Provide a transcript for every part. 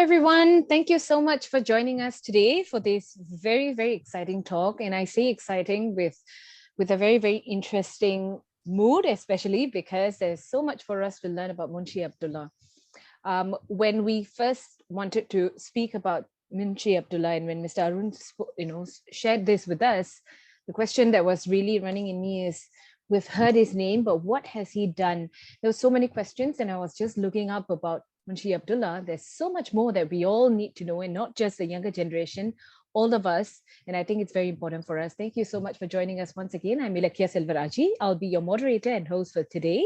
everyone. Thank you so much for joining us today for this very, very exciting talk. And I say exciting with a very, very interesting mood, especially because there's so much for us to learn about Munshi Abdullah. When we first wanted to speak about Munshi Abdullah and when Mr. Arun shared this with us, the question that was really running in me is, we've heard his name, but what has he done? There were so many questions, and I was just looking up about Munshi Abdullah. There's so much more that we all need to know, and not just the younger generation, all of us. And I think it's very important for us. Thank you so much for joining us once again. I'm Ilakia Selvaraji. I'll be your moderator and host for today.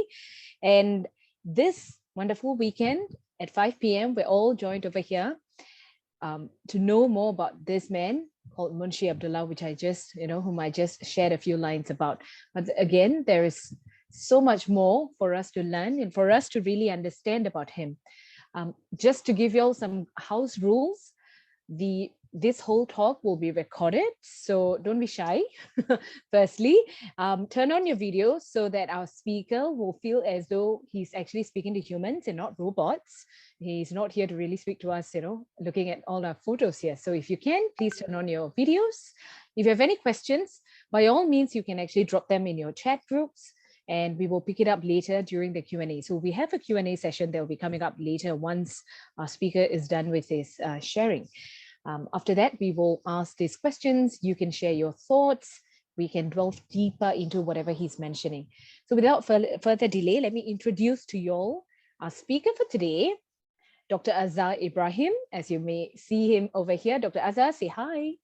And this wonderful weekend at 5 p.m., we're all joined over here to know more about this man called Munshi Abdullah, which I just, whom I just shared a few lines about. But again, there is so much more for us to learn and for us to really understand about him. Just to give you all some house rules, this whole talk will be recorded, so don't be shy. Firstly, turn on your video so that our speaker will feel as though he's actually speaking to humans and not robots. He's not here to really speak to us, looking at all our photos here. So if you can, please turn on your videos. If you have any questions, by all means, you can actually drop them in your chat groups, and we will pick it up later during the Q&A. So we have a Q&A session that will be coming up later once our speaker is done with his sharing. After that, we will ask these questions. You can share your thoughts. We can delve deeper into whatever he's mentioning. So without further delay, let me introduce to you all our speaker for today, Dr. Azhar Ibrahim. As you may see him over here, Dr. Azhar, say hi.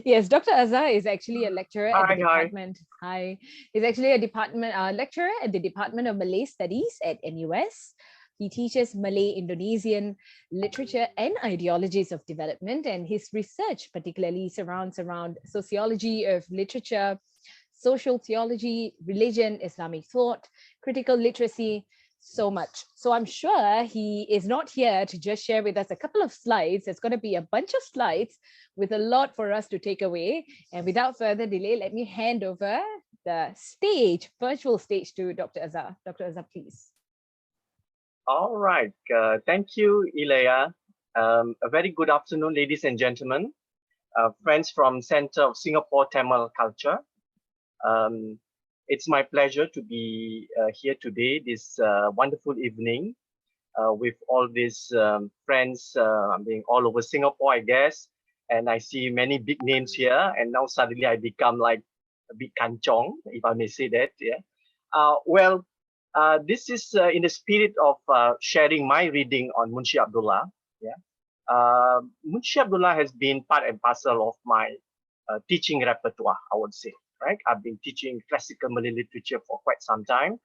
Yes, Dr. Azhar is actually a lecturer at the department. Hi. He's actually a lecturer at the Department of Malay Studies at NUS. He teaches Malay Indonesian literature and ideologies of development, and his research particularly surrounds around sociology of literature, social theology, religion, Islamic thought, critical literacy, so much. So I'm sure he is not here to just share with us a couple of slides. It's going to be a bunch of slides with a lot for us to take away. And without further delay, let me hand over the stage, virtual stage, to Dr. Azhar. Dr. Azhar, please. All right. Thank you, Ilaya. A very good afternoon, ladies and gentlemen, friends from Center of Singapore Tamil Culture. It's my pleasure to be here today, this wonderful evening, with all these friends being all over Singapore, I guess. And I see many big names here, and now suddenly I become like a big kanchong, if I may say that. Yeah. This is in the spirit of sharing my reading on Munshi Abdullah. Yeah. Munshi Abdullah has been part and parcel of my teaching repertoire, I would say. Right? I've been teaching classical Malay literature for quite some time.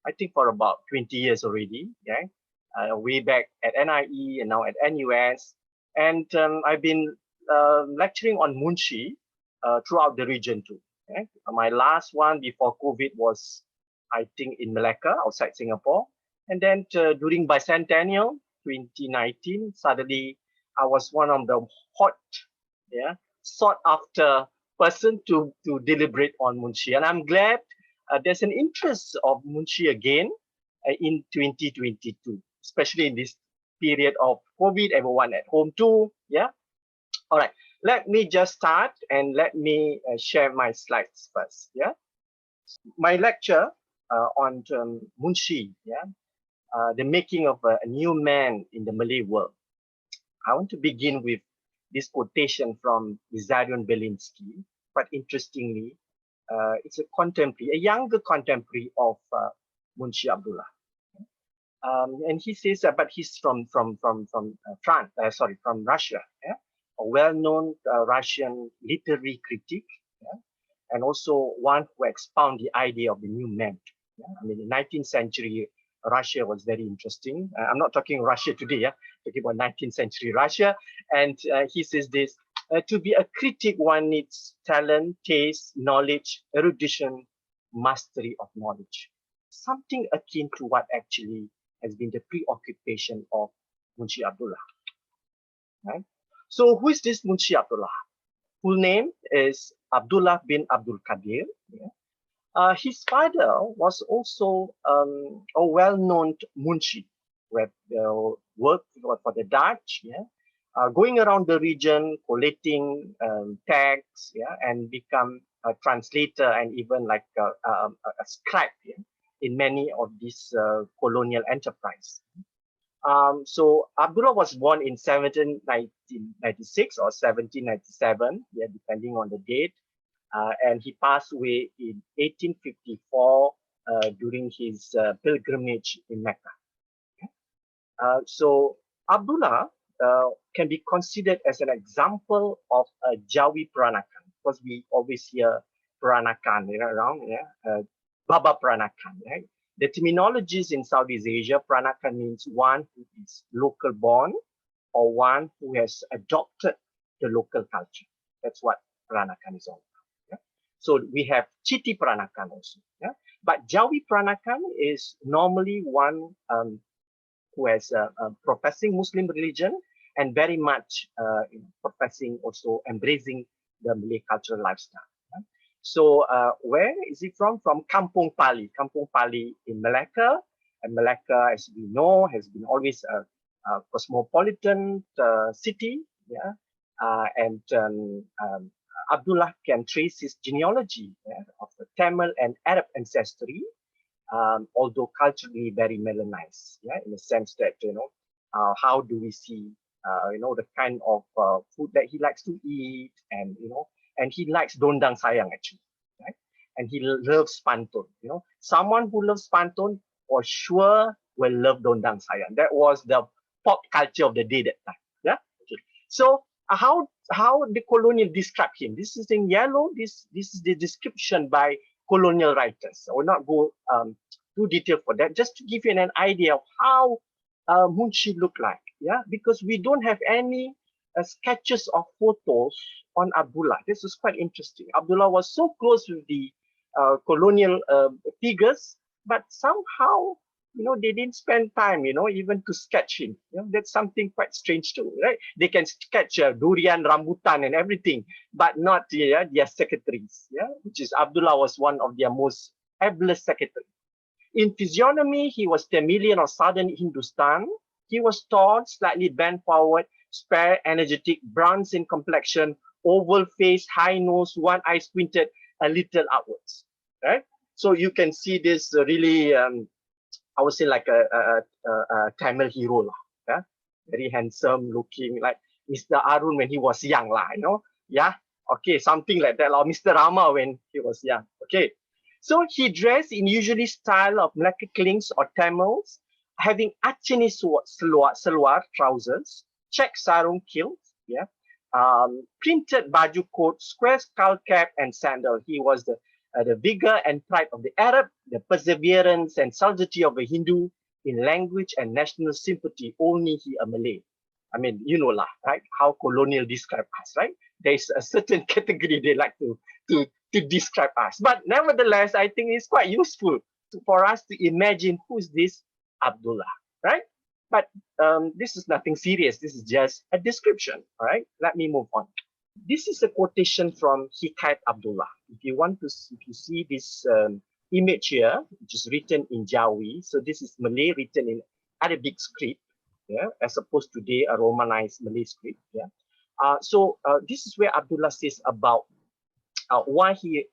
I think for about 20 years already. Yeah. Way back at NIE and now at NUS. And I've been lecturing on Munshi throughout the region too. Okay? My last one before COVID was, I think, in Malacca, outside Singapore. And then during bicentennial 2019, suddenly I was one of the hot, sought after person to deliberate on Munshi. And I'm glad there's an interest of Munshi again in 2022, especially in this period of COVID, everyone at home too. Yeah. All right. Let me just start and let me share my slides first. Yeah. My lecture on Munshi, the making of a new man in the Malay world. I want to begin with this quotation from Zarion Belinsky. But interestingly, it's a contemporary, a younger contemporary of Munshi Abdullah. And he says, but he's from Russia, a well-known Russian literary critic, and also one who expound the idea of the new man. I mean, in the 19th century, Russia was very interesting. I'm not talking Russia today, talking about 19th century Russia. And he says this, to be a critic, one needs talent, taste, knowledge, erudition, mastery of knowledge. Something akin to what actually has been the preoccupation of Munshi Abdullah. Right? So who is this Munshi Abdullah? Full name is Abdullah bin Abdul Qadir. His father was also a well-known Munshi who had worked for the Dutch, yeah, going around the region, collating tags, yeah, and become a translator and even like a scribe, yeah, in many of these colonial enterprise. So Abdullah was born in 1796 or 1797, yeah, depending on the date, and he passed away in 1854 during his pilgrimage in Mecca. So Abdullah can be considered as an example of a Jawi Peranakan, because we always hear Peranakan, you know, around, yeah, Baba Peranakan, right? The terminologies in Southeast Asia, Peranakan means one who is local born or one who has adopted the local culture. That's what Peranakan is all about. Yeah? So we have Chiti Peranakan also. Yeah? But Jawi Peranakan is normally one who has a professing Muslim religion and very much professing, also embracing the Malay cultural lifestyle. Yeah? So where is it from? From Kampung Pali. Kampung Pali in Malacca. And Malacca, as we know, has been always a cosmopolitan city. Yeah? And Abdullah can trace his genealogy, yeah, of the Tamil and Arab ancestry, although culturally very Melanized, yeah, in the sense that, you know, how do we see, you know, the kind of food that he likes to eat, and, you know, and he likes dondang sayang actually, right? And he loves pantun, you know. Someone who loves pantun for sure will love dondang sayang. That was the pop culture of the day that time, yeah. Okay. So how the colonial describe him? This is in yellow. This is the description by colonial writers. I will not go too detailed for that, just to give you an idea of how Munshi looked like. Yeah, because we don't have any sketches or photos on Abdullah. This is quite interesting. Abdullah was so close with the colonial figures, but somehow, you know, they didn't spend time, you know, even to sketch him. You know, that's something quite strange too, right? They can sketch durian, rambutan, and everything, but not their secretaries. Yeah, which is Abdullah was one of their most ablest secretaries. In physiognomy, he was Tamilian or southern Hindustan. He was tall, slightly bent forward, spare, energetic, bronze in complexion, oval face, high nose, one eye squinted a little outwards. Right? So you can see this really, I would say, like a Tamil hero, yeah? Very handsome looking, like Mr. Arun when he was young, you know? Yeah, okay, something like that, or Mr. Rama when he was young. Okay, so he dressed in usually style of Malacca Klings or Tamils, having Achini salwar trousers, check sarung kilt, yeah, printed baju coat, square skull cap, and sandal. He was the vigor and pride of the Arab, the perseverance and solidity of a Hindu, in language and national sympathy, only he a Malay. I mean, you know lah, right? How colonial describe us, right? There's a certain category they like to describe us. But nevertheless, I think it's quite useful for us to imagine who's this Abdullah, right? But this is nothing serious. This is just a description, all right? Let me move on. This is a quotation from Hikayat Abdullah. If you see this image here, which is written in Jawi, so this is Malay written in Arabic script, yeah, as opposed to today a Romanized Malay script, yeah. So this is where Abdullah says about why he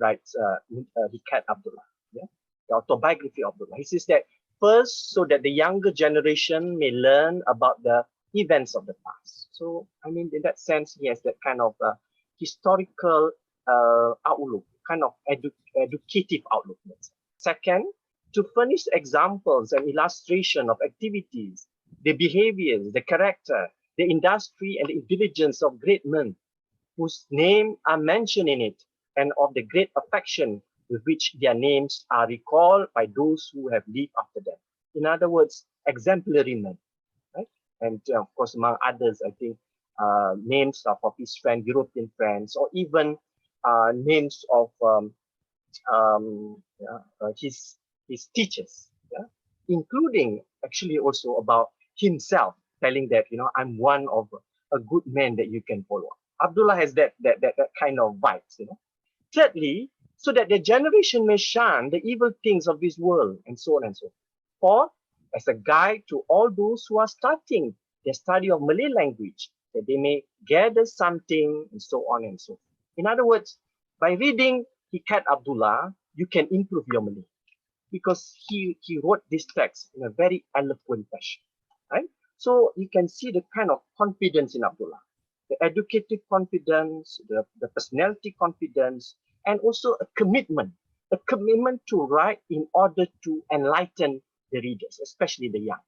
writes Hikayat Abdullah, yeah, the autobiography of Abdullah. He says that first, so that the younger generation may learn about the events of the past. So, I mean, in that sense, he has that kind of historical outlook, kind of educative outlook. Second, to furnish examples and illustration of activities, the behaviors, the character, the industry, and the intelligence of great men whose names are mentioned in it, and of the great affection with which their names are recalled by those who have lived after them. In other words, exemplary men. And of course, among others, I think names of his friends, European friends, or even names of his teachers, yeah? Including actually also about himself, telling that, you know, I'm one of a good man that you can follow. Abdullah has that kind of vibes, you know. Thirdly, so that the generation may shun the evil things of this world, and so on and so forth. For as a guide to all those who are starting their study of Malay language, that they may gather something and so on and so forth. In other words, by reading Hikayat Abdullah, you can improve your Malay because he wrote this text in a very eloquent fashion, right? So you can see the kind of confidence in Abdullah, the educative confidence, the personality confidence, and also a commitment to write in order to enlighten the readers, especially the young.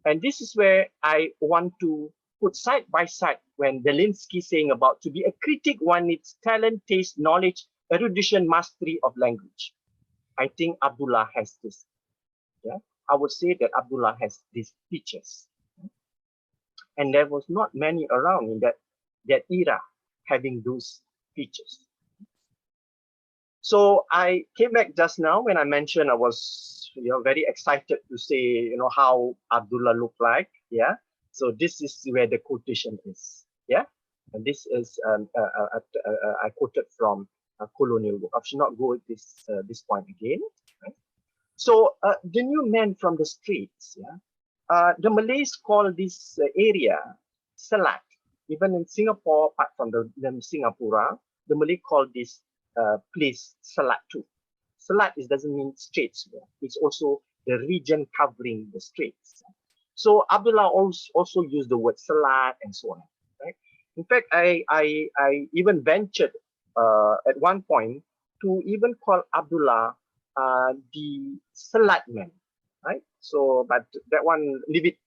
And this is where I want to put side by side when Delinsky saying about to be a critic, one needs talent, taste, knowledge, erudition, mastery of language. I think Abdullah has this. Yeah, I would say that Abdullah has these features. And there was not many around in that era having those features. So I came back just now when I mentioned I was very excited to say how Abdullah looked like. Yeah. So this is where the quotation is. Yeah. And this is I quoted from a colonial book. I should not go at this point again. Right? So the new man from the streets. Yeah. The Malays call this area Selat. Even in Singapore, apart from the Singapura, the Malay call this place Selat too. Selat doesn't mean straits. It's also the region covering the straits. So Abdullah also used the word Selat and so on. Right? In fact, I even ventured at one point to even call Abdullah the Selat man. Right? So, but that one, leave it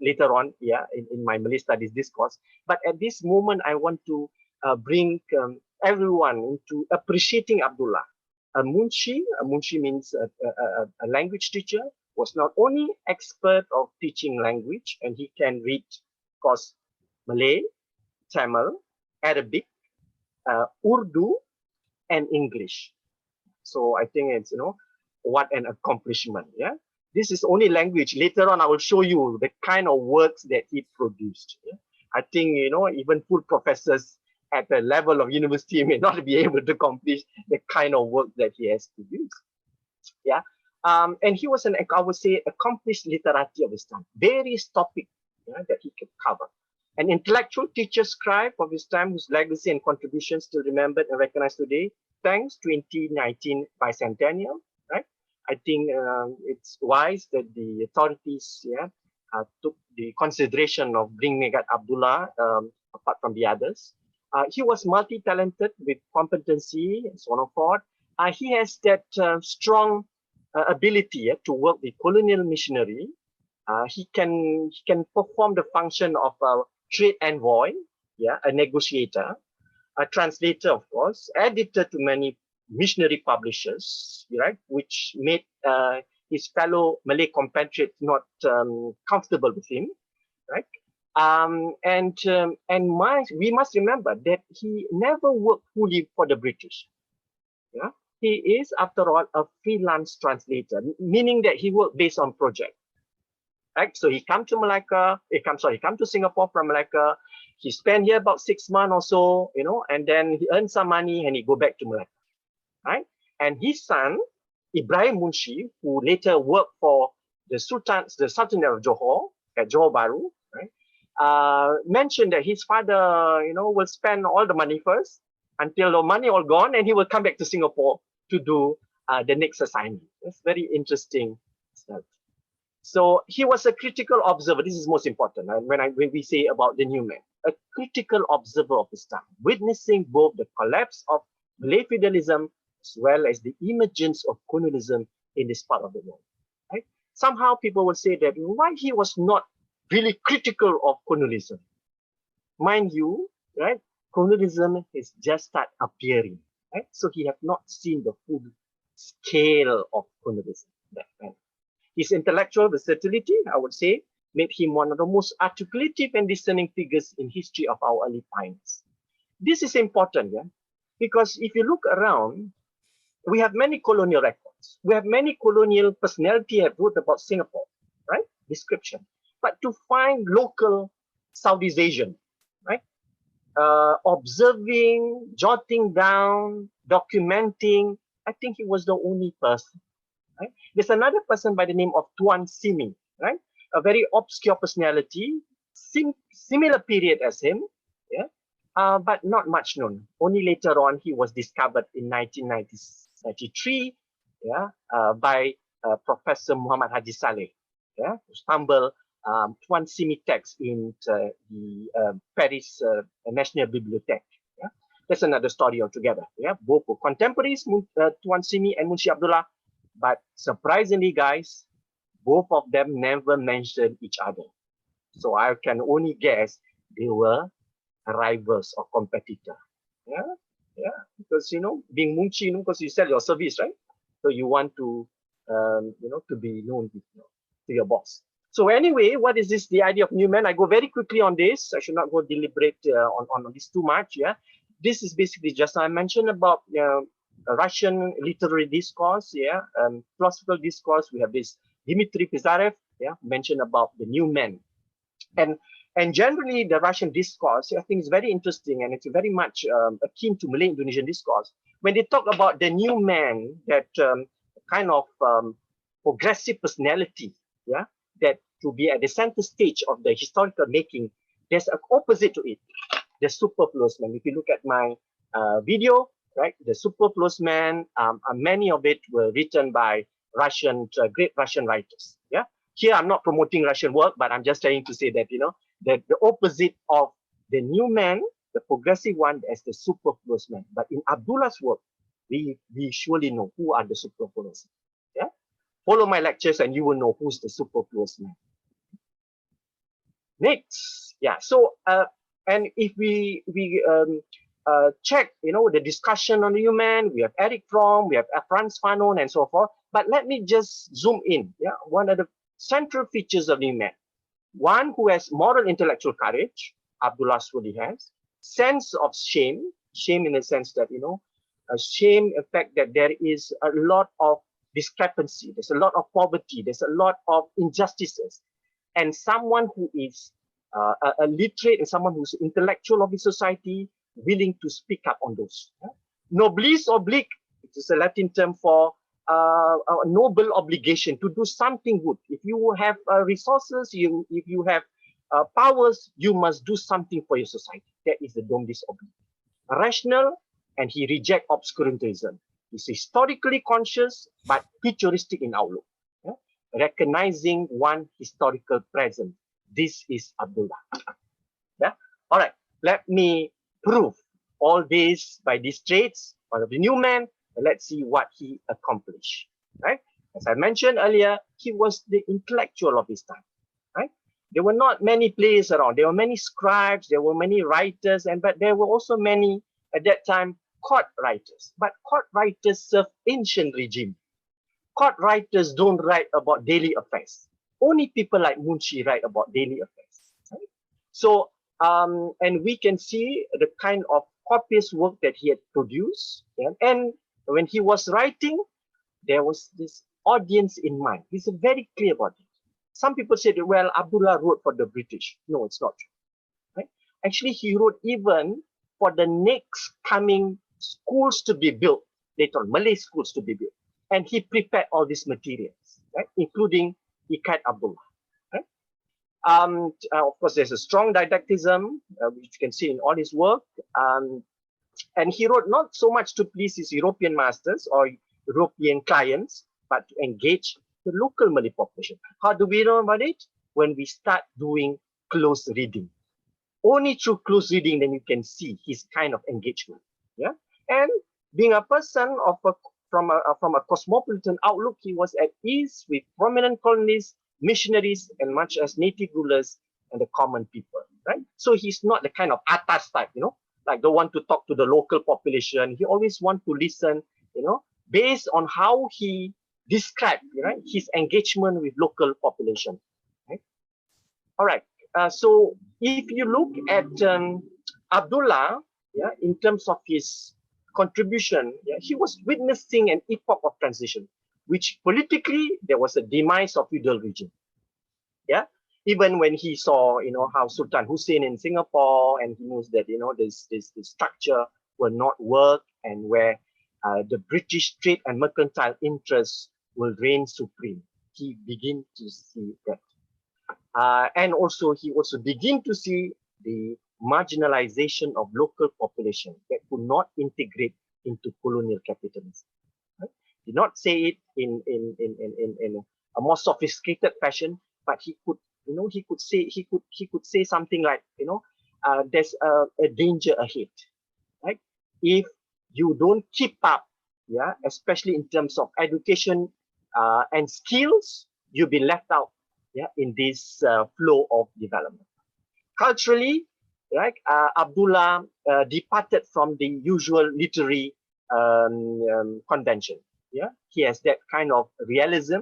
later on, yeah, in my Malay studies discourse. But at this moment, I want to bring everyone into appreciating Abdullah. Munshi means a language teacher, was not only expert of teaching language, and he can read, of course, Malay, Tamil, Arabic, Urdu, and English. So I think it's, what an accomplishment, yeah. This is only language. Later on, I will show you the kind of works that he produced. Yeah? I think, even full professors at the level of university may not be able to accomplish the kind of work that he has produced. Yeah. And he was I would say, accomplished literati of his time. Various topics that he could cover. An intellectual teacher scribe of his time whose legacy and contributions still remembered and recognized today, thanks to 2019 bicentennial. Right? I think it's wise that the authorities took the consideration of bringing Megat Abdullah apart from the others. He was multi-talented with competency and so on and so forth. He has that strong ability to work with colonial missionary. He can perform the function of a trade envoy, a negotiator, a translator, of course, editor to many missionary publishers, right, which made his fellow Malay compatriots not comfortable with him, right? We must remember that he never worked fully for the British. Yeah, he is, after all, a freelance translator, meaning that he worked based on project. Right? So he come to Malacca. He come to Singapore from Malacca. He spent here about 6 months or so, and then he earned some money and he go back to Malacca. Right? And his son, Ibrahim Munshi, who later worked for the Sultanate of Johor at Johor Bahru, right? Mentioned that his father, will spend all the money first until the money all gone, and he will come back to Singapore to do the next assignment. It's very interesting stuff. So he was a critical observer. This is most important. When we say about the new man, a critical observer of his time, witnessing both the collapse of Malay feudalism as well as the emergence of colonialism in this part of the world. Right? Somehow people will say that why he was not really critical of colonialism. Mind you, right? Colonialism has just started appearing, right? So he have not seen the full scale of colonialism back then. His intellectual versatility, I would say, made him one of the most articulative and discerning figures in history of our early pioneers. This is important, yeah, because if you look around, we have many colonial records. We have many colonial personality have wrote about Singapore, right? Description. But to find local Southeast Asian, right? Observing, jotting down, documenting, I think he was the only person. Right? There's another person by the name of Tuan Simi, right? A very obscure personality, similar period as him, yeah, but not much known. Only later on he was discovered in 1993, yeah, by Professor Muhammad Haji Saleh, yeah, who stumbled Tuan Simi text in the Paris National Bibliothèque. Yeah, that's another story altogether. Yeah, both were contemporaries, Tuan Simi and Munshi Abdullah, but surprisingly, guys, both of them never mentioned each other. So I can only guess they were rivals or competitor. Yeah, yeah, because being Munshi, because you sell your service, right? So you want to, to be known to your boss. So anyway, what is this? The idea of new man? I go very quickly on this. I should not go deliberate on this too much. Yeah, this is basically just I mentioned about Russian literary discourse. Yeah, philosophical discourse. We have this Dmitry Pisarev. Yeah, mentioned about the new man, and generally the Russian discourse, I think, is very interesting, and it's very much akin to Malay Indonesian discourse. When they talk about the new man, that kind of progressive personality, yeah, that to be at the center stage of the historical making, there's an opposite to it, the superfluous man. If you look at my video, right, the superfluous man, many of it were written by great Russian writers. Yeah. Here, I'm not promoting Russian work, but I'm just trying to say that, that the opposite of the new man, the progressive one, is the superfluous man. But in Abdullah's work, we surely know who are the superfluous. Yeah, follow my lectures and you will know who's the superfluous man. Next, yeah. So, and if we check, the discussion on the human, we have Eric Fromm, we have Franz Fanon, and so forth. But let me just zoom in. Yeah, one of the central features of the man: one who has moral intellectual courage, Abdullah surely has; sense of shame in the sense that a shame, in fact, that there is a lot of discrepancy, there's a lot of poverty, there's a lot of injustices, and someone who is a literate and someone who's intellectual of the society, willing to speak up on those. Yeah? Noblis oblique, it is a Latin term for a noble obligation to do something good. If you have resources, if you have powers, you must do something for your society. That is the noblis oblique. Rational, and he rejects obscurantism. He's historically conscious, but futuristic in outlook. Yeah? Recognizing one historical present. This is Abdullah. Yeah. All right. Let me prove all this by these traits of the new man. And let's see what he accomplished. Right. As I mentioned earlier, he was the intellectual of his time. Right. There were not many players around. There were many scribes. There were many writers, but there were also many at that time court writers. But court writers serve ancient regime. Court writers don't write about daily affairs. Only people like Munshi write about daily affairs. Right? So, and we can see the kind of copious work that he had produced. Yeah? And when he was writing, there was this audience in mind. He's very clear about it. Some people said, well, Abdullah wrote for the British. No, it's not true. Right? Actually, he wrote even for the next coming schools to be built, later on, Malay schools to be built. And he prepared all these materials, right? Including Ikat Abdullah. Right? Of course, there's a strong didacticism, which you can see in all his work. And he wrote not so much to please his European masters or European clients, but to engage the local Malay population. How do we know about it? When we start doing close reading. Only through close reading then you can see his kind of engagement. Yeah, and being a person from a cosmopolitan outlook, he was at ease with prominent colonists, missionaries, and much as native rulers and the common people. Right. So he's not the kind of atas type, like the one to talk to the local population. He always wants to listen, based on how he described, right, his engagement with local population. Right? All right. So if you look at Abdullah, yeah, in terms of his contribution, yeah, he was witnessing an epoch of transition, which politically there was a demise of feudal regime. Yeah, even when he saw, how Sultan Hussein in Singapore, and he knows that this structure will not work, and where the British trade and mercantile interests will reign supreme. He begin to see that. And also, he also begin to see the marginalization of local population that could not integrate into colonial capitalism. Right? Did not say it in a more sophisticated fashion, but he could, he could say something like, there's a danger ahead, right? If you don't keep up, yeah, especially in terms of education and skills, you'll be left out, yeah, in this flow of development. Culturally, right, Abdullah departed from the usual literary convention. Yeah, he has that kind of realism.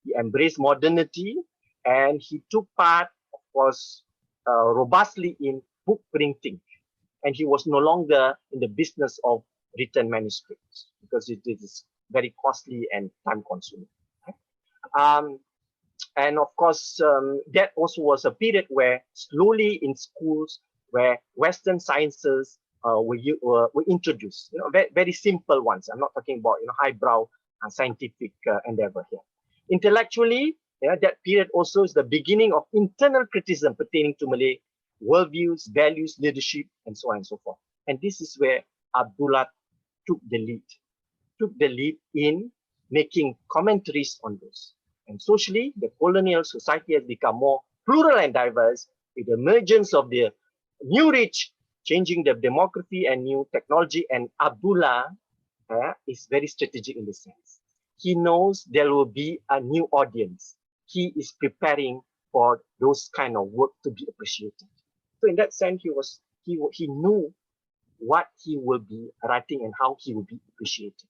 He embraced modernity, and he took part, of course, robustly in book printing. And he was no longer in the business of written manuscripts because it is very costly and time consuming. Um, and of course, that also was a period where slowly in schools, where Western sciences were introduced, very, very simple ones. I'm not talking about highbrow scientific endeavor here. Intellectually, yeah, that period also is the beginning of internal criticism pertaining to Malay worldviews, values, leadership, and so on and so forth. And this is where Abdullah took the lead in making commentaries on those. And socially, the colonial society has become more plural and diverse with the emergence of the new rich, changing the demography and new technology. And Abdullah is very strategic in this sense. He knows there will be a new audience. He is preparing for those kind of work to be appreciated. So in that sense, he knew what he will be writing and how he will be appreciated.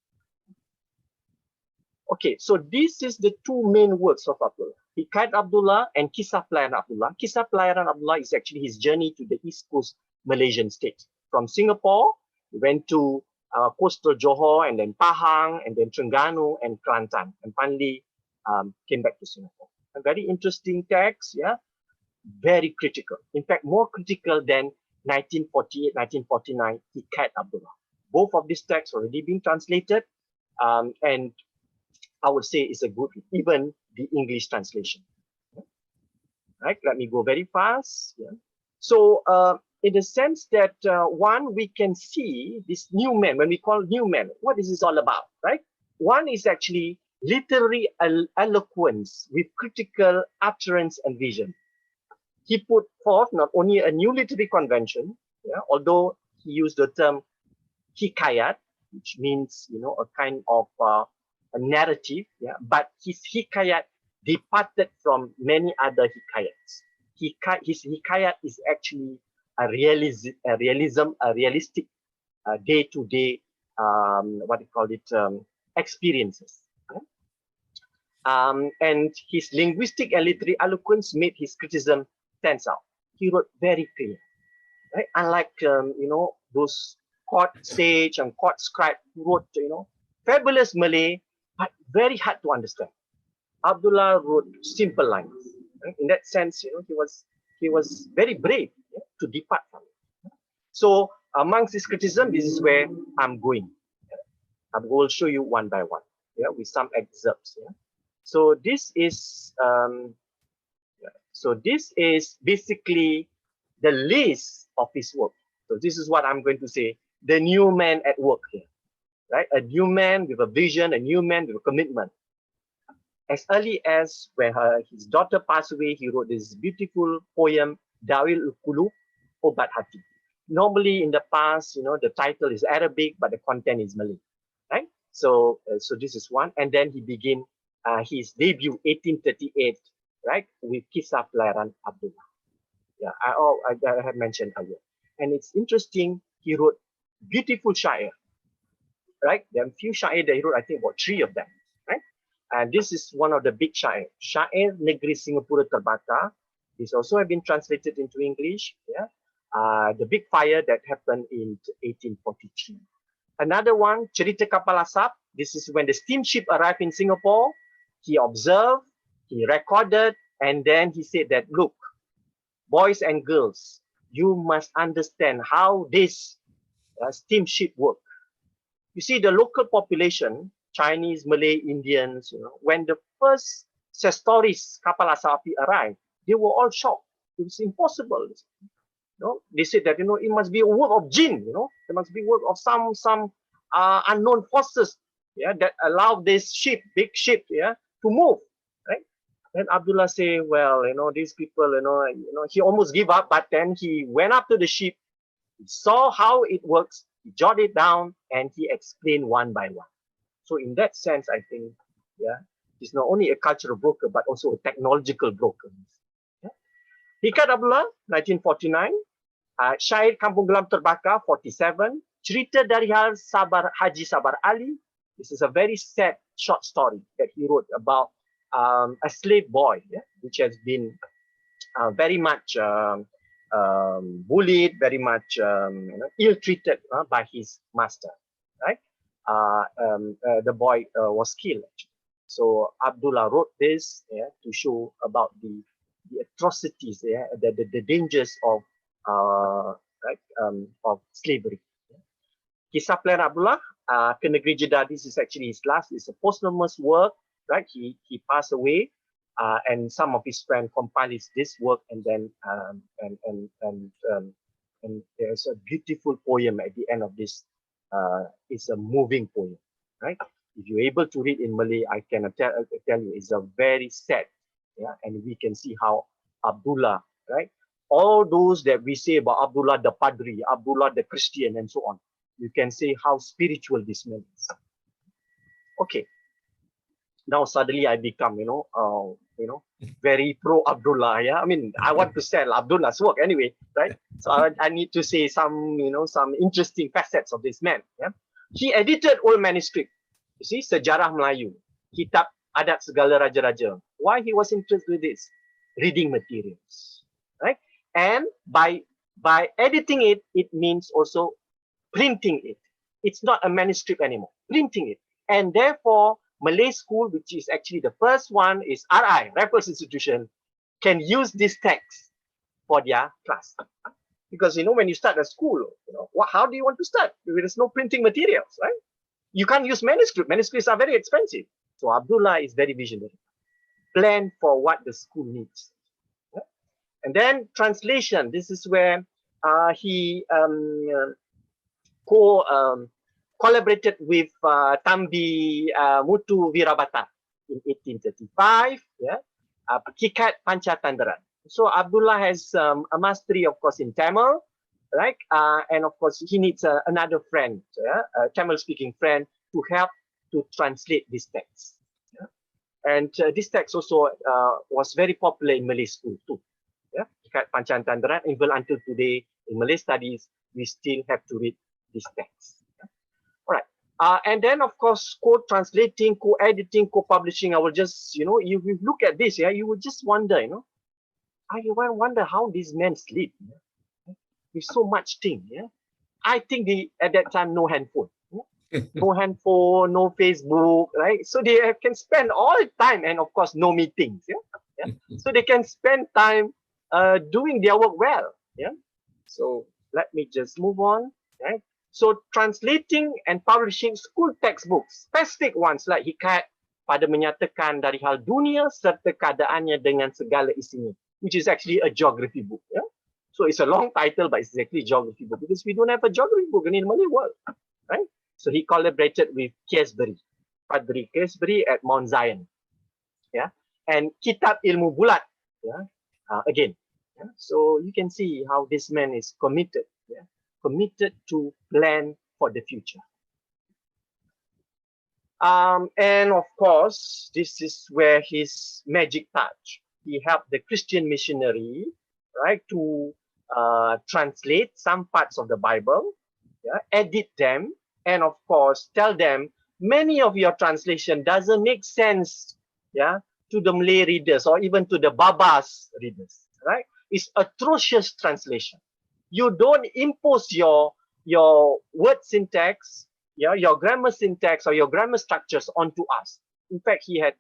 Okay, so this is the two main works of Abdullah, Hikayat Abdullah and Kisah Pelayaran Abdullah. Kisah Pelayaran Abdullah is actually his journey to the East Coast Malaysian state. From Singapore, he went to coastal Johor, and then Pahang, and then Terengganu and Kelantan, and finally came back to Singapore. A very interesting text, yeah, very critical. In fact, more critical than 1948, 1949, Hikayat Abdullah. Both of these texts already been translated, and I would say it's a good, even the English translation. Right, let me go very fast. Yeah. So in the sense that one, we can see this new man, when we call new man, what is this all about, right? One is actually literary eloquence with critical utterance and vision. He put forth not only a new literary convention, yeah, although he used the term hikayat, which means, a kind of a narrative, yeah, but his hikayat departed from many other hikayats. His hikayat is actually a realistic day-to-day, what you call it, experiences. Yeah? And his linguistic and literary eloquence made his criticism stands out. He wrote very clear, right? Unlike those court sage and court scribe who wrote fabulous Malay, but very hard to understand. Abdullah wrote simple lines. Right? In that sense, he was very brave, yeah, to depart from it. So amongst his criticism, this is where I'm going. Yeah? I will show you one by one, yeah, with some excerpts. Yeah? So this is basically the list of his work. So this is what I'm going to say: the new man at work here, right? A new man with a vision, a new man with a commitment. As early as when his daughter passed away, he wrote this beautiful poem, Dawil Qulub, Obat Hati. Normally in the past, the title is Arabic, but the content is Malay, right? So this is one. And then he began his debut, 1838, right, with Kisah Pelayaran Abdullah. Yeah, I have mentioned earlier. And it's interesting, he wrote beautiful shair, right? There are a few shair that he wrote, I think about 3 of them, right? And this is one of the big shair. Syair Negeri Singapura Terbakar. This also have been translated into English. Yeah, the big fire that happened in 1843. Another one, Cerita Kapal Asap. This is when the steamship arrived in Singapore. He observed, he recorded, and then he said that, look, boys and girls, you must understand how this steamship work. You see, the local population Chinese, Malay, Indians, when the first Sestoris kapal asap api arrived, they were all shocked. It was impossible. They said that it must be a work of jinn. There must be work of some unknown forces, that allow this ship, big ship, to move, right? Then Abdullah say, well, these people, he almost gave up, but then he went up to the ship, he saw how it works, he jotted it down, and he explained one by one. So in that sense, I think, he's not only a cultural broker, but also a technological broker. Hikat Abdullah, 1949. Syair Kampung Gelam Terbakar, 47. Cerita dari Haji Sabar Ali. This is a very sad short story that he wrote about a slave boy, which has been very much bullied, very much ill-treated by his master, right? The boy was killed. So Abdullah wrote this to show about the atrocities, the dangers of of slavery. Kisah Pelayan Abdullah, ke Negeri Jeddah, this is actually his last. It's a posthumous work, right? He passed away, and some of his friends compiled this work, and then and there's a beautiful poem at the end of this. It's a moving poem, right? If you're able to read in Malay, I can tell you it's a very sad, and we can see how Abdullah, right? All those that we say about Abdullah the Padri, Abdullah the Christian, and so on, you can say how spiritual this man is. Okay. Now suddenly I become, very pro Abdullah. I mean, I want to sell Abdullah's work anyway, right? So I need to say some, some interesting facets of this man. He edited old manuscript. You see, Sejarah Melayu, Kitab Adat Segala Raja-Raja. Why he was interested with this? Reading materials, right? And by editing it, it means also printing it. It's not a manuscript anymore, printing it. And therefore, Malay school, which is actually the first one, is RI, Raffles Institution, can use this text for their class. Because, when you start a school, how do you want to start? There is no printing materials, right? You can't use manuscript. Manuscripts are very expensive. So Abdullah is very visionary. Plan for what the school needs. And then translation. This is where he collaborated with Tambi Mutu Virabata in 1835. Kikat Pancatandaran. So Abdullah has a mastery, of course, in Tamil, right? And of course, he needs another friend, a Tamil-speaking friend, to help to translate this text. And this text also was very popular in Malay school too. Kikat Pancatandaran, even until today, in Malay studies, we still have to read this text. All right. And then, of course, co-translating, co-editing, co-publishing. I will just, you look at this, you will just wonder, I wonder how these men sleep with so much thing. I think at that time no handphone, no handphone, no Facebook, right? So they can spend all the time, and of course no meetings. So they can spend time doing their work well. So let me just move on, right? So translating and publishing school textbooks, specific ones like Hikayat pada menyatakan dari hal dunia serta keadaannya dengan segala isinya, which is actually a geography book. So it's a long title, but it's actually a geography book because we don't have a geography book in the Malay world, right? So he collaborated with Kiesbury, Padri Kiesbury at Mount Zion, and Kitab Ilmu Bulat, again. So you can see how this man is committed, committed to plan for the future. And of course, this is where his magic touch. He helped the Christian missionary, right, to translate some parts of the Bible, edit them, and of course, tell them many of your translation doesn't make sense, to the Malay readers or even to the Babas readers, right? It's atrocious translation. You don't impose your word syntax, your grammar syntax or your grammar structures onto us. In fact, he had,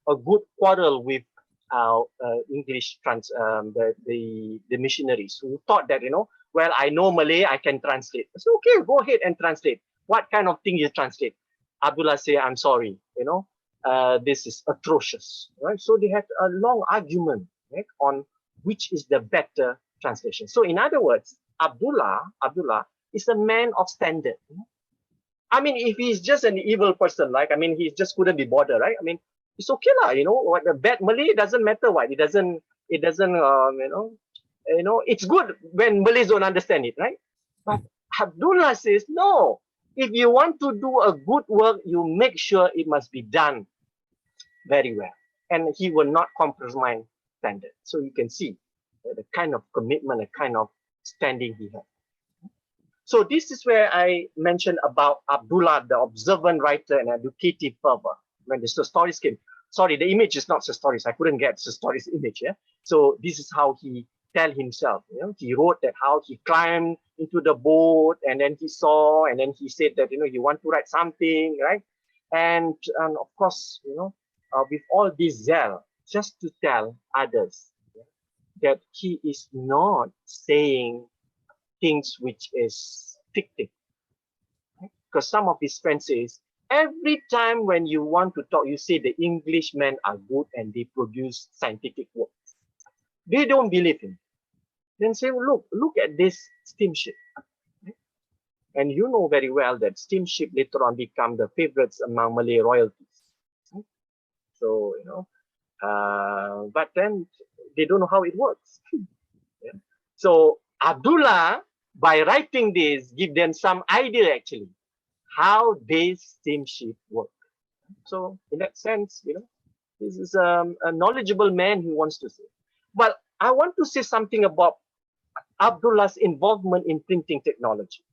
a good quarrel with English the missionaries who thought that, well, I know Malay, I can translate. So okay, go ahead and translate. What kind of thing you translate? Abdullah say, I'm sorry, this is atrocious, right? So they had a long argument, right, on which is the better translation. So in other words, Abdullah is a man of standard. I mean, if he's just an evil person, like, I mean, he just couldn't be bothered, right? I mean, it's okay lah, what the bad Malay, it doesn't matter what, it's good when Malays don't understand it, right? But Abdullah says, no, if you want to do a good work, you make sure it must be done very well. And he will not compromise standard. So you can see the kind of commitment, the kind of standing he had. So this is where I mentioned about Abdullah, the observant writer and educative fervor. When the stories came, sorry, the image is not the stories. I couldn't get the stories image. Yeah. So this is how he tell himself. He wrote that how he climbed into the boat and then he saw and then he said that he want to write something, right? And of course, with all this zeal, just to tell others that he is not saying things which is fictive. Because some of his friends says, every time when you want to talk, you say the Englishmen are good and they produce scientific works. They don't believe him. Then say, look at this steamship. And you know very well that steamship later on become the favorites among Malay royalties. So, but then they don't know how it works. Yeah. So Abdullah, by writing this, give them some idea actually how this steamship work. So in that sense, this is a knowledgeable man who wants to say. But I want to say something about Abdullah's involvement in printing technology,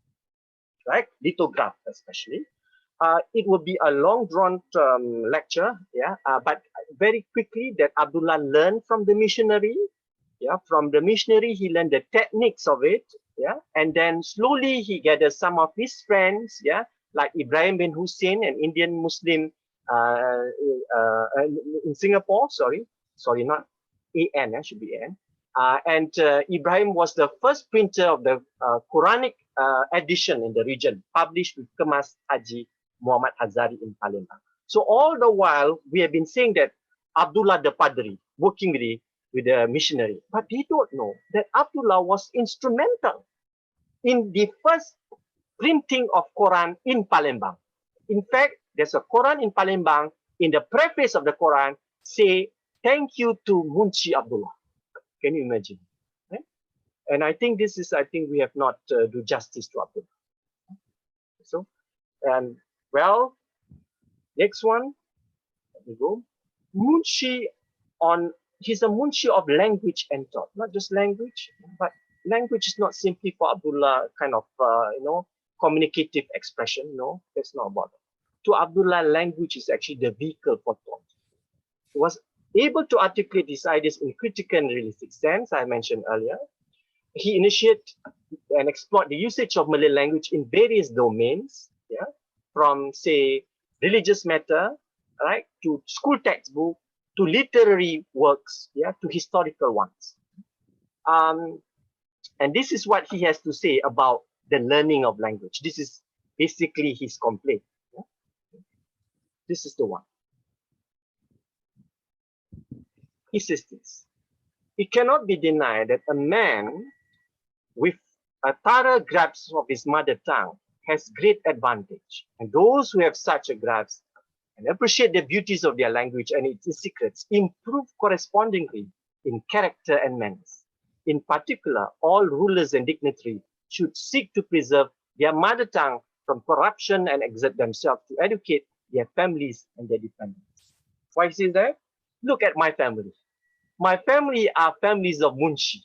right? Lithograph especially. It will be a long drawn lecture, yeah. But very quickly that Abdullah learned from the missionary. Yeah, from the missionary, he learned the techniques of it. Yeah, and then slowly he gathered some of his friends. Yeah, like Ibrahim bin Hussein, an Indian Muslim in Singapore. Sorry, not AN. Should be AN. And Ibrahim was the first printer of the Quranic edition in the region, published with Kemas Haji Muhammad Azhari in Palembang. So all the while we have been saying that Abdullah the Padri working with the missionary, but they don't know that Abdullah was instrumental in the first printing of Quran in Palembang. In fact, there's a Quran in Palembang. In the preface of the Quran, say thank you to Munshi Abdullah. Can you imagine? Right? And I think we have not do justice to Abdullah. So, and well, next one, let me go. Munshi he's a Munshi of language and thought, not just language, but language is not simply for Abdullah kind of, communicative expression. No, that's not about it. To Abdullah, language is actually the vehicle for thought. He was able to articulate his ideas in critical and realistic sense, I mentioned earlier. He initiated and explored the usage of Malay language in various domains, yeah, from, say, religious matter, right, to school textbook, to literary works, yeah, to historical ones. And this is what he has to say about the learning of language. This is basically his complaint. Yeah? This is the one. He says this: it cannot be denied that a man with a thorough grasp of his mother tongue has great advantage. And those who have such a grasp and appreciate the beauties of their language and its secrets improve correspondingly in character and manners. In particular, all rulers and dignitaries should seek to preserve their mother tongue from corruption and exert themselves to educate their families and their dependents. Why is it that? Look at my family. My family are families of Munshi,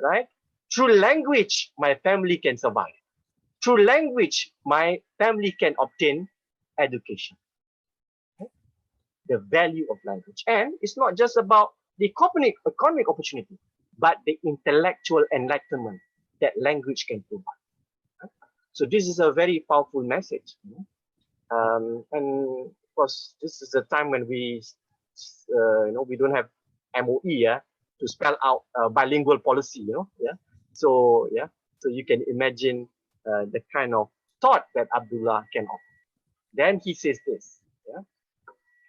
right? Through language, my family can survive. Through language, my family can obtain education. Okay? The value of language. And it's not just about the economic opportunity, but the intellectual enlightenment that language can provide. Okay? So this is a very powerful message. And of course, this is a time when we don't have MOE to spell out bilingual policy, yeah. So yeah, so you can imagine the kind of thought that Abdullah can offer. Then he says this. Yeah?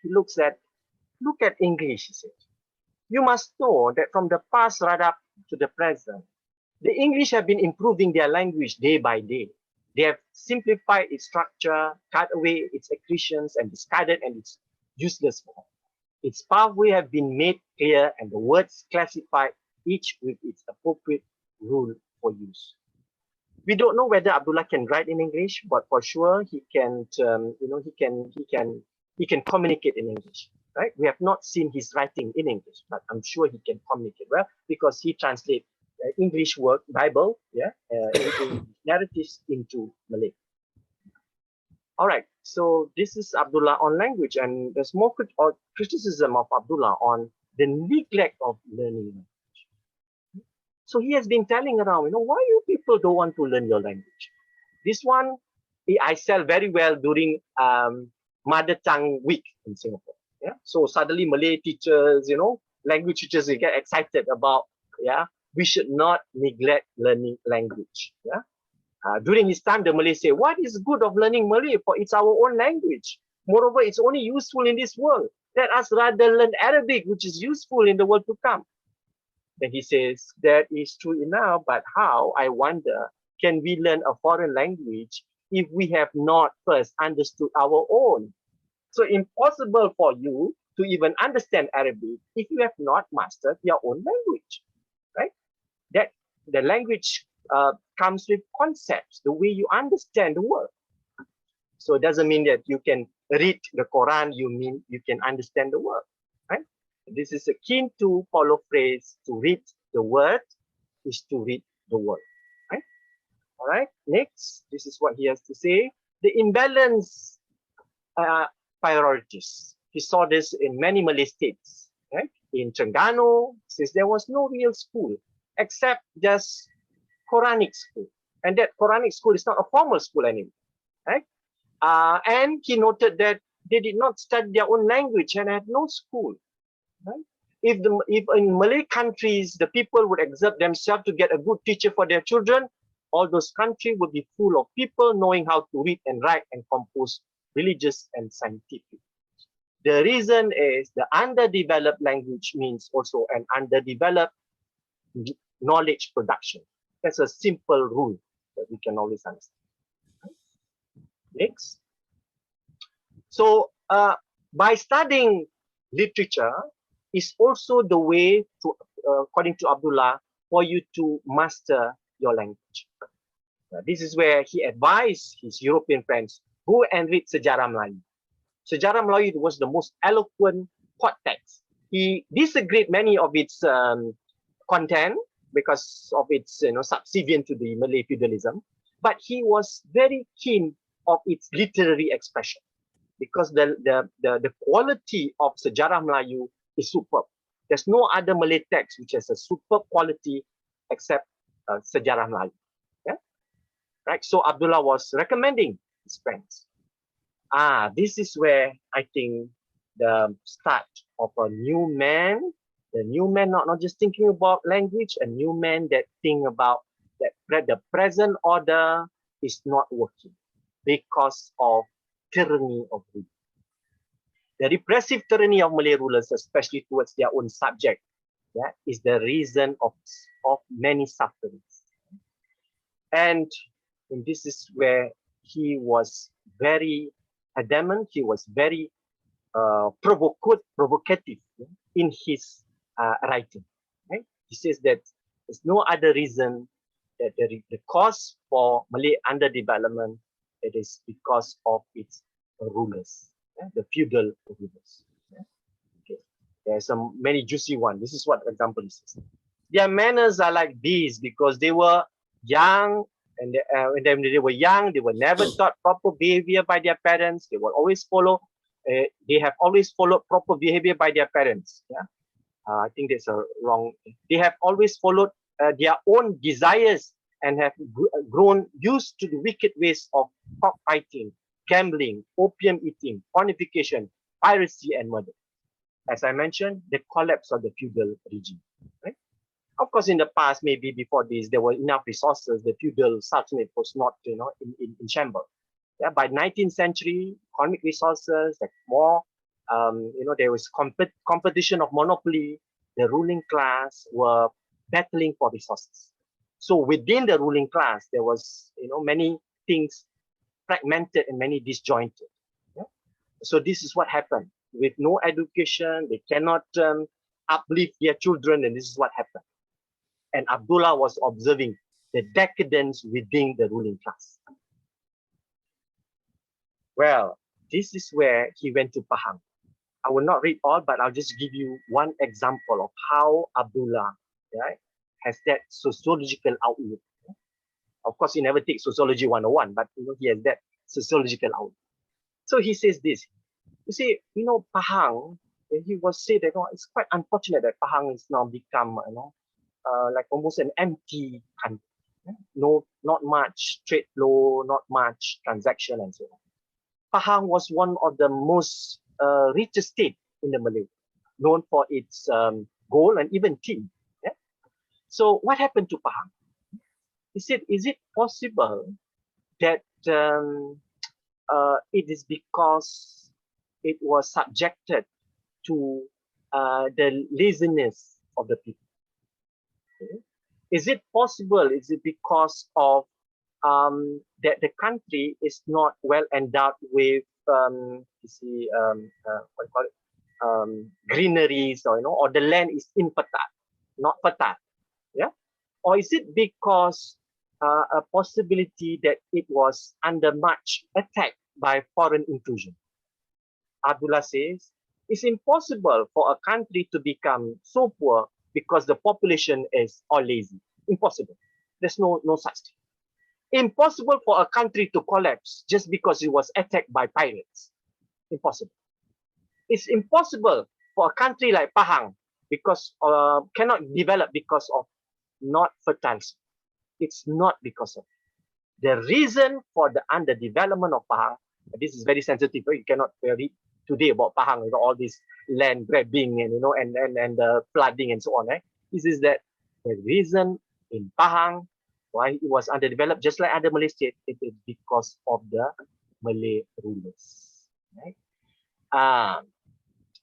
He look at English, he said. You must know that from the past right up to the present, the English have been improving their language day by day. They have simplified its structure, cut away its accretions, and discarded and its useless form. Its pathway have been made clear and the words classified, each with its appropriate rule for use. We don't know whether Abdullah can write in English, but for sure he can, he can communicate in English, right? We have not seen his writing in English, but I'm sure he can communicate well because he translates English word Bible, yeah, in narratives into Malay. All right, so this is Abdullah on language, and there's more criticism of Abdullah on the neglect of learning. So he has been telling around, why you people don't want to learn your language? This one, I sell very well during Mother Tongue Week in Singapore. Yeah, so suddenly Malay teachers, language teachers, they get excited about, yeah, we should not neglect learning language. Yeah. During his time, the Malay say, what is good of learning Malay? For it's our own language. Moreover, it's only useful in this world. Let us rather learn Arabic, which is useful in the world to come. Then he says, that is true enough, but how, I wonder, can we learn a foreign language if we have not first understood our own? So impossible for you to even understand Arabic if you have not mastered your own language, right? That the language comes with concepts, the way you understand the word. So it doesn't mean that you can read the Quran, you can understand the word, right? This is akin to follow phrase, to read the word is to read the word, right? All right, next, this is what he has to say. The imbalance priorities. He saw this in many Malay states, right? In Terengganu, since there was no real school except just Quranic school. And that Quranic school is not a formal school anymore, right? And he noted that they did not study their own language and had no school, right? If in Malay countries, the people would exert themselves to get a good teacher for their children, all those countries would be full of people knowing how to read and write and compose religious and scientific. The reason is the underdeveloped language means also an underdeveloped knowledge production. That's a simple rule that we can always understand. Next. So by studying literature is also the way to, according to Abdullah, for you to master your language. This is where he advised his European friends, go and read Sejarah Melayu. Sejarah Melayu was the most eloquent court text. He disagreed many of its content because of its subservient to the Malay feudalism, but he was very keen of its literary expression because the quality of Sejarah Melayu is superb. There's no other Malay text which has a superb quality except Sejarah Melayu. Yeah? Right? So Abdullah was recommending his friends. This is where I think the start of a new man, the new man not just thinking about language, a new man that think about that the present order is not working because of tyranny of rule. The repressive tyranny of Malay rulers, especially towards their own subject, yeah, is the reason of many sufferings. And this is where he was very adamant, he was very provocative in his writing. Right? He says that there's no other reason that the cause for Malay underdevelopment, it is because of its rulers, the feudal rulers. Okay. There's many juicy ones. This is what example is. Their manners are like these because they were young, and when they were young, they were never taught proper behavior by their parents. They will always follow. They have always followed proper behavior by their parents. Yeah, I think that's a wrong. They have always followed their own desires and have grown used to the wicked ways of cockfighting, gambling, opium eating, fornication, piracy, and murder. As I mentioned, the collapse of the feudal regime. Right? Of course, in the past, maybe before this, there were enough resources. The feudal sultanate was not, in shambles. Yeah, by 19th century, economic resources, like more, there was competition of monopoly. The ruling class were battling for resources. So within the ruling class, there was, many things fragmented and many disjointed. Yeah? So this is what happened. With no education, they cannot uplift their children, and this is what happened. And Abdullah was observing the decadence within the ruling class. Well, this is where he went to Pahang. I will not read all, but I'll just give you one example of how Abdullah, right, has that sociological outlook. Of course, he never takes sociology 101, but he has that sociological outlook. So he says this. You see, Pahang, he was said that it's quite unfortunate that Pahang is now become, like almost an empty country. No, not much trade flow, not much transaction, and so on. Pahang was one of the most richest state in the Malay, known for its gold and even tin. Yeah? So what happened to Pahang? He said, is it possible that it is because it was subjected to the laziness of the people? Okay. Is it possible? Is it because of that the country is not well endowed with what do you call it, greeneries, or the land is infertile, not fertile, yeah? Or is it because a possibility that it was under much attack by foreign intrusion? Abdullah says it's impossible for a country to become so poor because the population is all lazy. Impossible. There's no such thing. Impossible for a country to collapse just because it was attacked by pirates. Impossible. It's impossible for a country like Pahang because cannot develop because of not fertile. It's not because of it. The reason for the underdevelopment of Pahang, this is very sensitive. You cannot read today about Pahang, all this land grabbing and and the flooding and so on. This is that the reason in Pahang why it was underdeveloped, just like other Malay states, it is because of the Malay rulers. Right?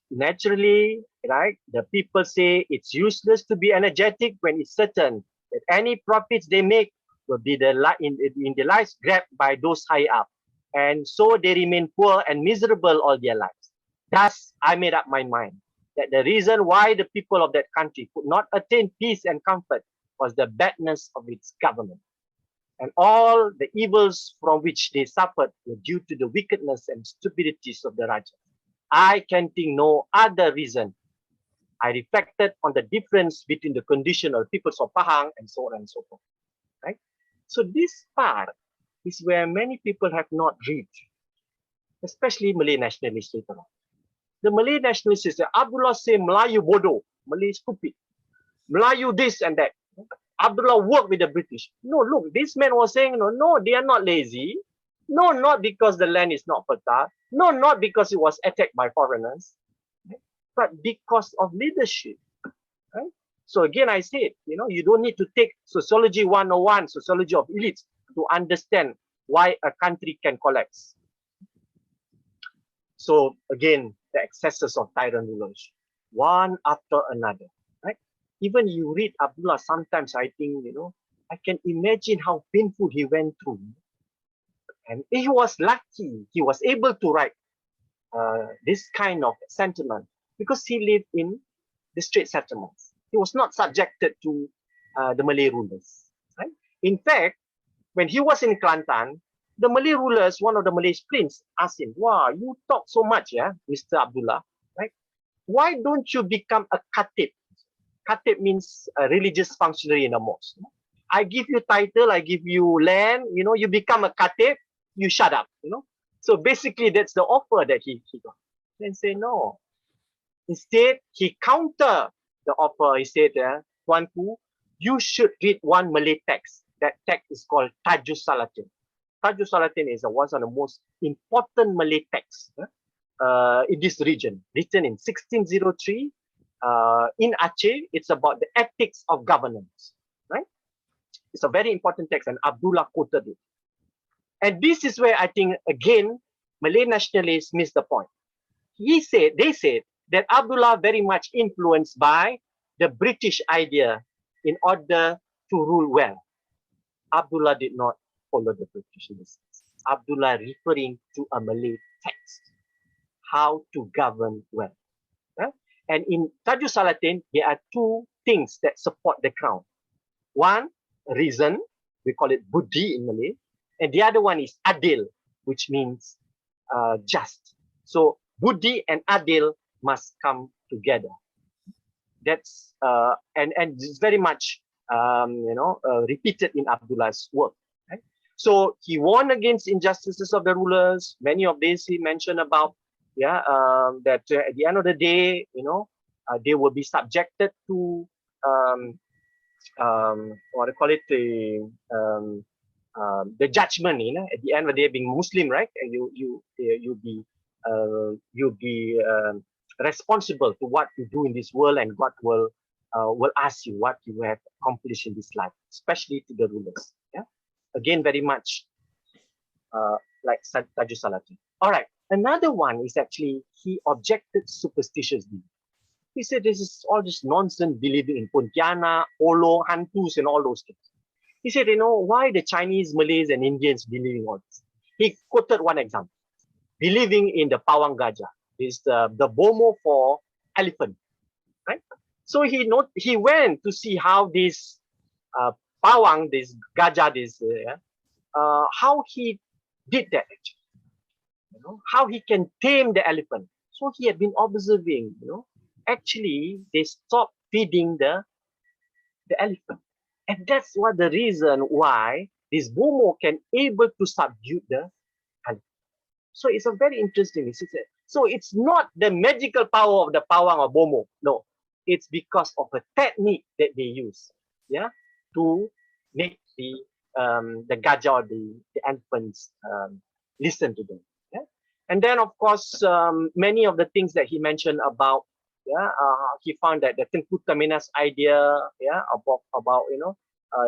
Naturally, right, the people say it's useless to be energetic when it's certain that any profits they make will be in the lives grabbed by those high up. And so they remain poor and miserable all their lives. Thus, I made up my mind that the reason why the people of that country could not attain peace and comfort was the badness of its government. And all the evils from which they suffered were due to the wickedness and stupidities of the Raja. I can think no other reason. I reflected on the difference between the condition of peoples of Pahang and so on and so forth. Right? So this part is where many people have not read, especially Malay nationalists later on. The Malay nationalists say, Abdullah say Melayu bodoh, Malay stupid, Melayu this and that. Abdullah worked with the British. No, look, this man was saying, no, they are not lazy. No, not because the land is not fertile. No, not because it was attacked by foreigners, but because of leadership. Right? So again, I said, you don't need to take sociology 101, sociology of elites, to understand why a country can collapse. So again, the excesses of tyrant rulers, one after another. Right? Even you read Abdullah, sometimes I think, I can imagine how painful he went through. And he was lucky, he was able to write this kind of sentiment because he lived in the straight settlements. He was not subjected to the Malay rulers. Right? In fact, when he was in Kelantan, the Malay rulers, one of the Malay prince, asked him, wow, you talk so much, yeah, Mr. Abdullah, right? Why don't you become a khatib? Khatib means a religious functionary in a mosque. I give you title, I give you land, you become a khatib, you shut up, So basically, that's the offer that he got. Then say no. Instead, he counter the offer. He said, Tuanku, you should read one Malay text. That text is called Tajus Salatin. Tajus Salatin is one of the most important Malay texts in this region, written in 1603 in Aceh. It's about the ethics of governance. Right? It's a very important text, and Abdullah quoted it. And this is where I think, again, Malay nationalists miss the point. They said that Abdullah very much influenced by the British idea in order to rule well. Abdullah did not follow the British lessons. Abdullah referring to a Malay text, how to govern well. And in Tajuh Salatin, there are two things that support the crown. One, reason, we call it buddhi in Malay, and the other one is adil, which means just. So buddhi and adil must come together. That's and it's very much repeated in Abdullah's work. Right? So he warned against injustices of the rulers. Many of these he mentioned about that at the end of the day, they will be subjected to what I call it, the judgment. At the end of the day, being Muslim, right? And you'll be responsible to what you do in this world, and God will ask you what you have accomplished in this life, especially to the rulers. Yeah, again, very much like Tajuh Salatin. All right. Another one is actually he objected superstitiously. He said this is all just nonsense, believing in Pontianak, Olo, Hantus, and all those things. He said, why the Chinese, Malays, and Indians believe in all this? He quoted one example, believing in the Pawang Gajah, is the Bomo for elephant, right? So he went to see how this Pawang, this Gajah, how he did that actually. How he can tame the elephant. So he had been observing, actually they stopped feeding the elephant. And that's what the reason why this Bomo can able to subdue the elephant. So it's a very interesting. So it's not the magical power of the Pawang or Bomo. No, it's because of a technique that they use, to make the Gajah or the elephants listen to them. And then, of course, many of the things that he mentioned about, he found that the Tengku Temenas idea, about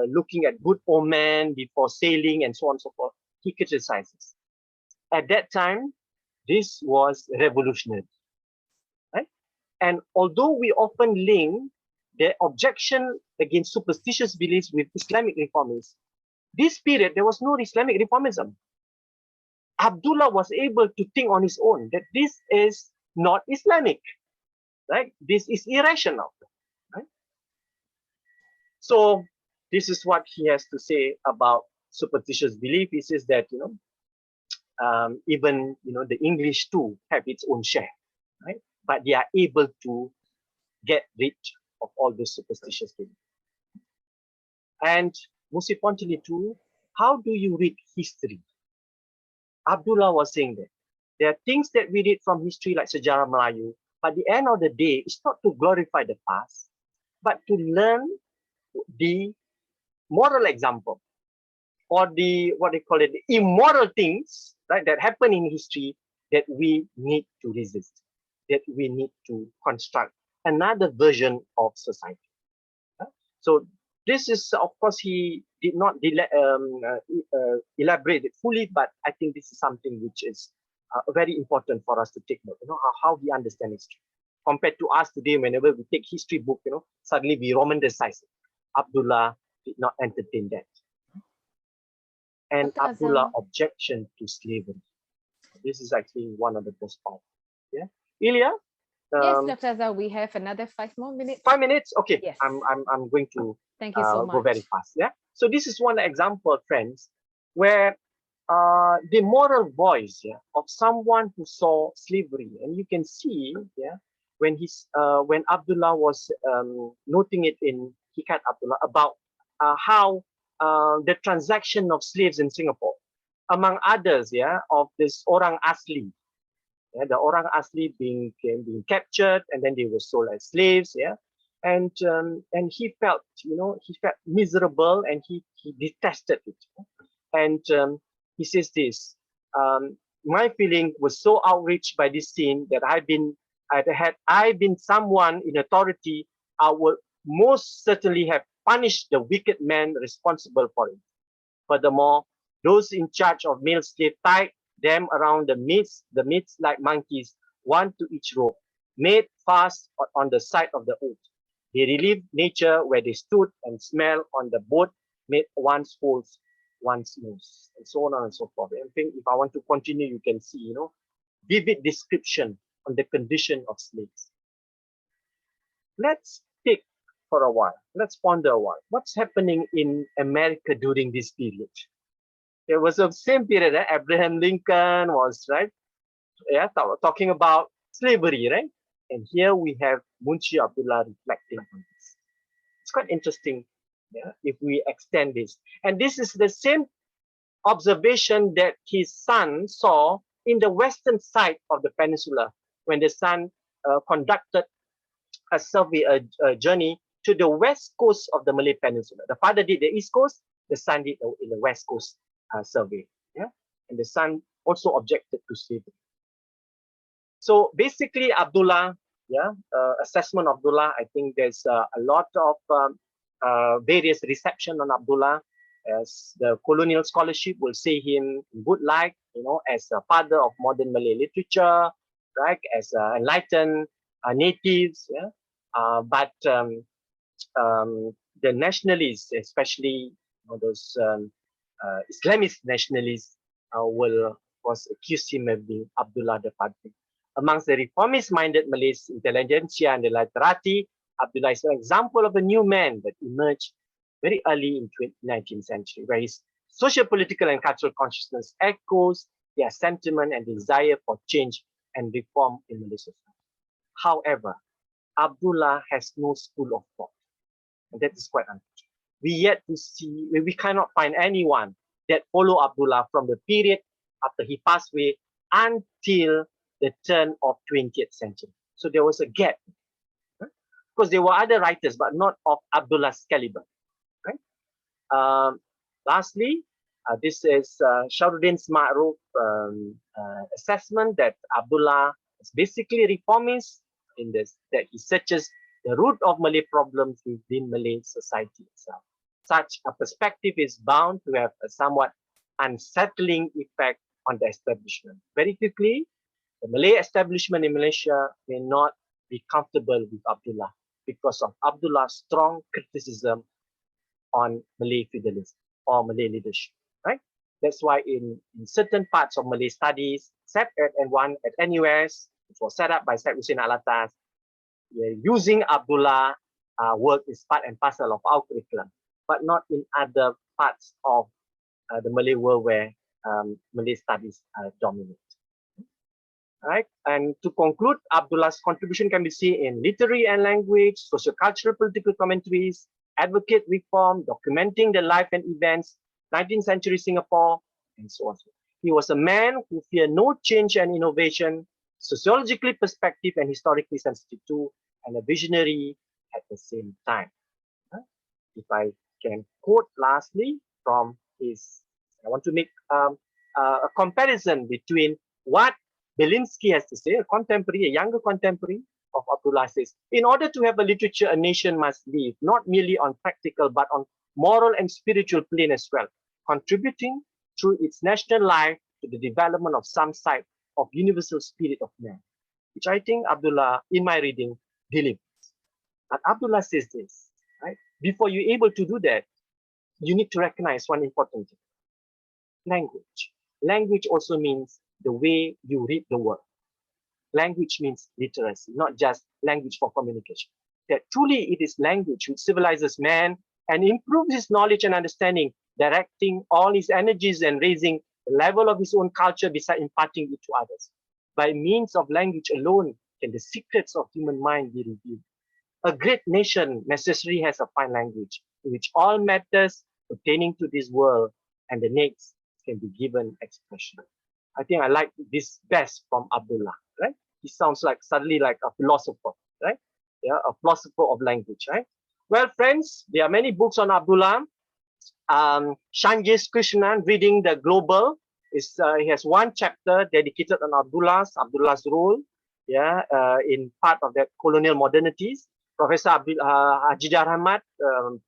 looking at good omen before sailing and so on and so forth, he criticizes. At that time, this was revolutionary, right? And although we often link the objection against superstitious beliefs with Islamic reformism, this period there was no Islamic reformism. Abdullah was able to think on his own that this is not Islamic, right? This is irrational, right? So this is what he has to say about superstitious belief. He says that even the English too have its own share, right? But they are able to get rid of all this superstitious belief. And most importantly too, how do you read history? Abdullah was saying that there are things that we read from history like Sejarah Melayu, but at the end of the day, it's not to glorify the past, but to learn the moral example or the, what they call it, the immoral things, right, that happen in history that we need to resist, that we need to construct another version of society. So this is, of course, he did not elaborate it fully, but I think this is something which is very important for us to take note, how we understand history. Compared to us today, whenever we take history book, suddenly we romanticize it. Abdullah did not entertain that. And Abdullah objection to slavery. This is actually one of the best parts. Yeah, Ilya? Yes, Dr. Azhar, we have another 5 more minutes. 5 minutes? Okay, yes. I'm going to Thank you so much. go very fast. Yeah. So this is one example, friends, where the moral voice of someone who saw slavery, and you can see when Abdullah was noting it in Hikat Abdullah about how the transaction of slaves in Singapore, among others, of this Orang Asli. The Orang Asli being captured, and then they were sold as slaves. And he felt, he felt miserable, and he detested it. And he says this: my feeling was so outraged by this scene that had I been someone in authority, I would most certainly have punished the wicked man responsible for it. Furthermore, Those in charge of male slave tied them around the midst like monkeys, one to each rope, made fast on the side of the oat. They relieved nature where they stood and smell on the boat, made one's holes, one's nose, and so on and so forth. I think if I want to continue, you can see, vivid description on the condition of slaves. Let's think for a while. Let's ponder a while. What's happening in America during this period? It was the same period. Abraham Lincoln was, right? Yeah, talking about slavery, right? And here we have Munshi Abdullah reflecting on this. It's quite interesting, yeah, if we extend this. And this is the same observation that his son saw in the western side of the peninsula when the son conducted a survey, a journey to the west coast of the Malay Peninsula. The father did the east coast, the son did in the west coast survey. Yeah, and the son also objected to slavery. So basically, Abdullah, assessment of Abdullah. I think there's a lot of various reception on Abdullah, as the colonial scholarship will say him in good light, as a father of modern Malay literature, right? As enlightened natives, yeah. But the nationalists, especially those Islamist nationalists, was accused him of being Abdullah the Fatih. Amongst the reformist-minded Malays intelligentsia and the literati, Abdullah is an example of a new man that emerged very early in the 19th century, where his social, political, and cultural consciousness echoes their sentiment and desire for change and reform in Malay society. However, Abdullah has no school of thought, and that is quite unfortunate. We cannot find anyone that follow Abdullah from the period after he passed away until the turn of 20th century. So there was a gap, right? Because there were other writers, but not of Abdullah's caliber, right? Lastly, this is Shahruddin's Ma'ruf assessment that Abdullah is basically reformist in this, that he searches the root of Malay problems within Malay society itself. Such a perspective is bound to have a somewhat unsettling effect on the establishment. Very quickly, the Malay establishment in Malaysia may not be comfortable with Abdullah because of Abdullah's strong criticism on Malay feudalism or Malay leadership, right? That's why in certain parts of Malay studies, except at N1 at NUS, which was set up by Syed Hussein Alatas, using Abdullah work is part and parcel of our curriculum, but not in other parts of the Malay world where Malay studies dominate. Right? And to conclude, Abdullah's contribution can be seen in literary and language, socio-cultural political commentaries, advocate reform, documenting the life and events, 19th century Singapore, and so on. He was a man who feared no change and innovation, sociologically perspective and historically sensitive too, and a visionary at the same time. If I can quote lastly from his, I want to make a comparison between what Belinsky has to say, a younger contemporary of Abdullah says, in order to have a literature, a nation must live, not merely on practical, but on moral and spiritual plane as well, contributing through its national life to the development of some side of universal spirit of man, which I think Abdullah, in my reading, delivers. But Abdullah says this, right? Before you're able to do that, you need to recognize one important thing. Language. Language also means the way you read the world. Language means literacy, not just language for communication. That truly it is language which civilizes man and improves his knowledge and understanding, directing all his energies and raising the level of his own culture beside imparting it to others. By means of language alone can the secrets of human mind be revealed. A great nation necessarily has a fine language in which all matters pertaining to this world and the next can be given expression. I think I like this best from Abdullah, right? He sounds like suddenly like a philosopher, right? Yeah, a philosopher of language, right? Well, friends, there are many books on Abdullah. Shanjis Krishnan, Reading the Global, he has one chapter dedicated on Abdullah's role, in part of that colonial modernities. Professor Haji Ahmad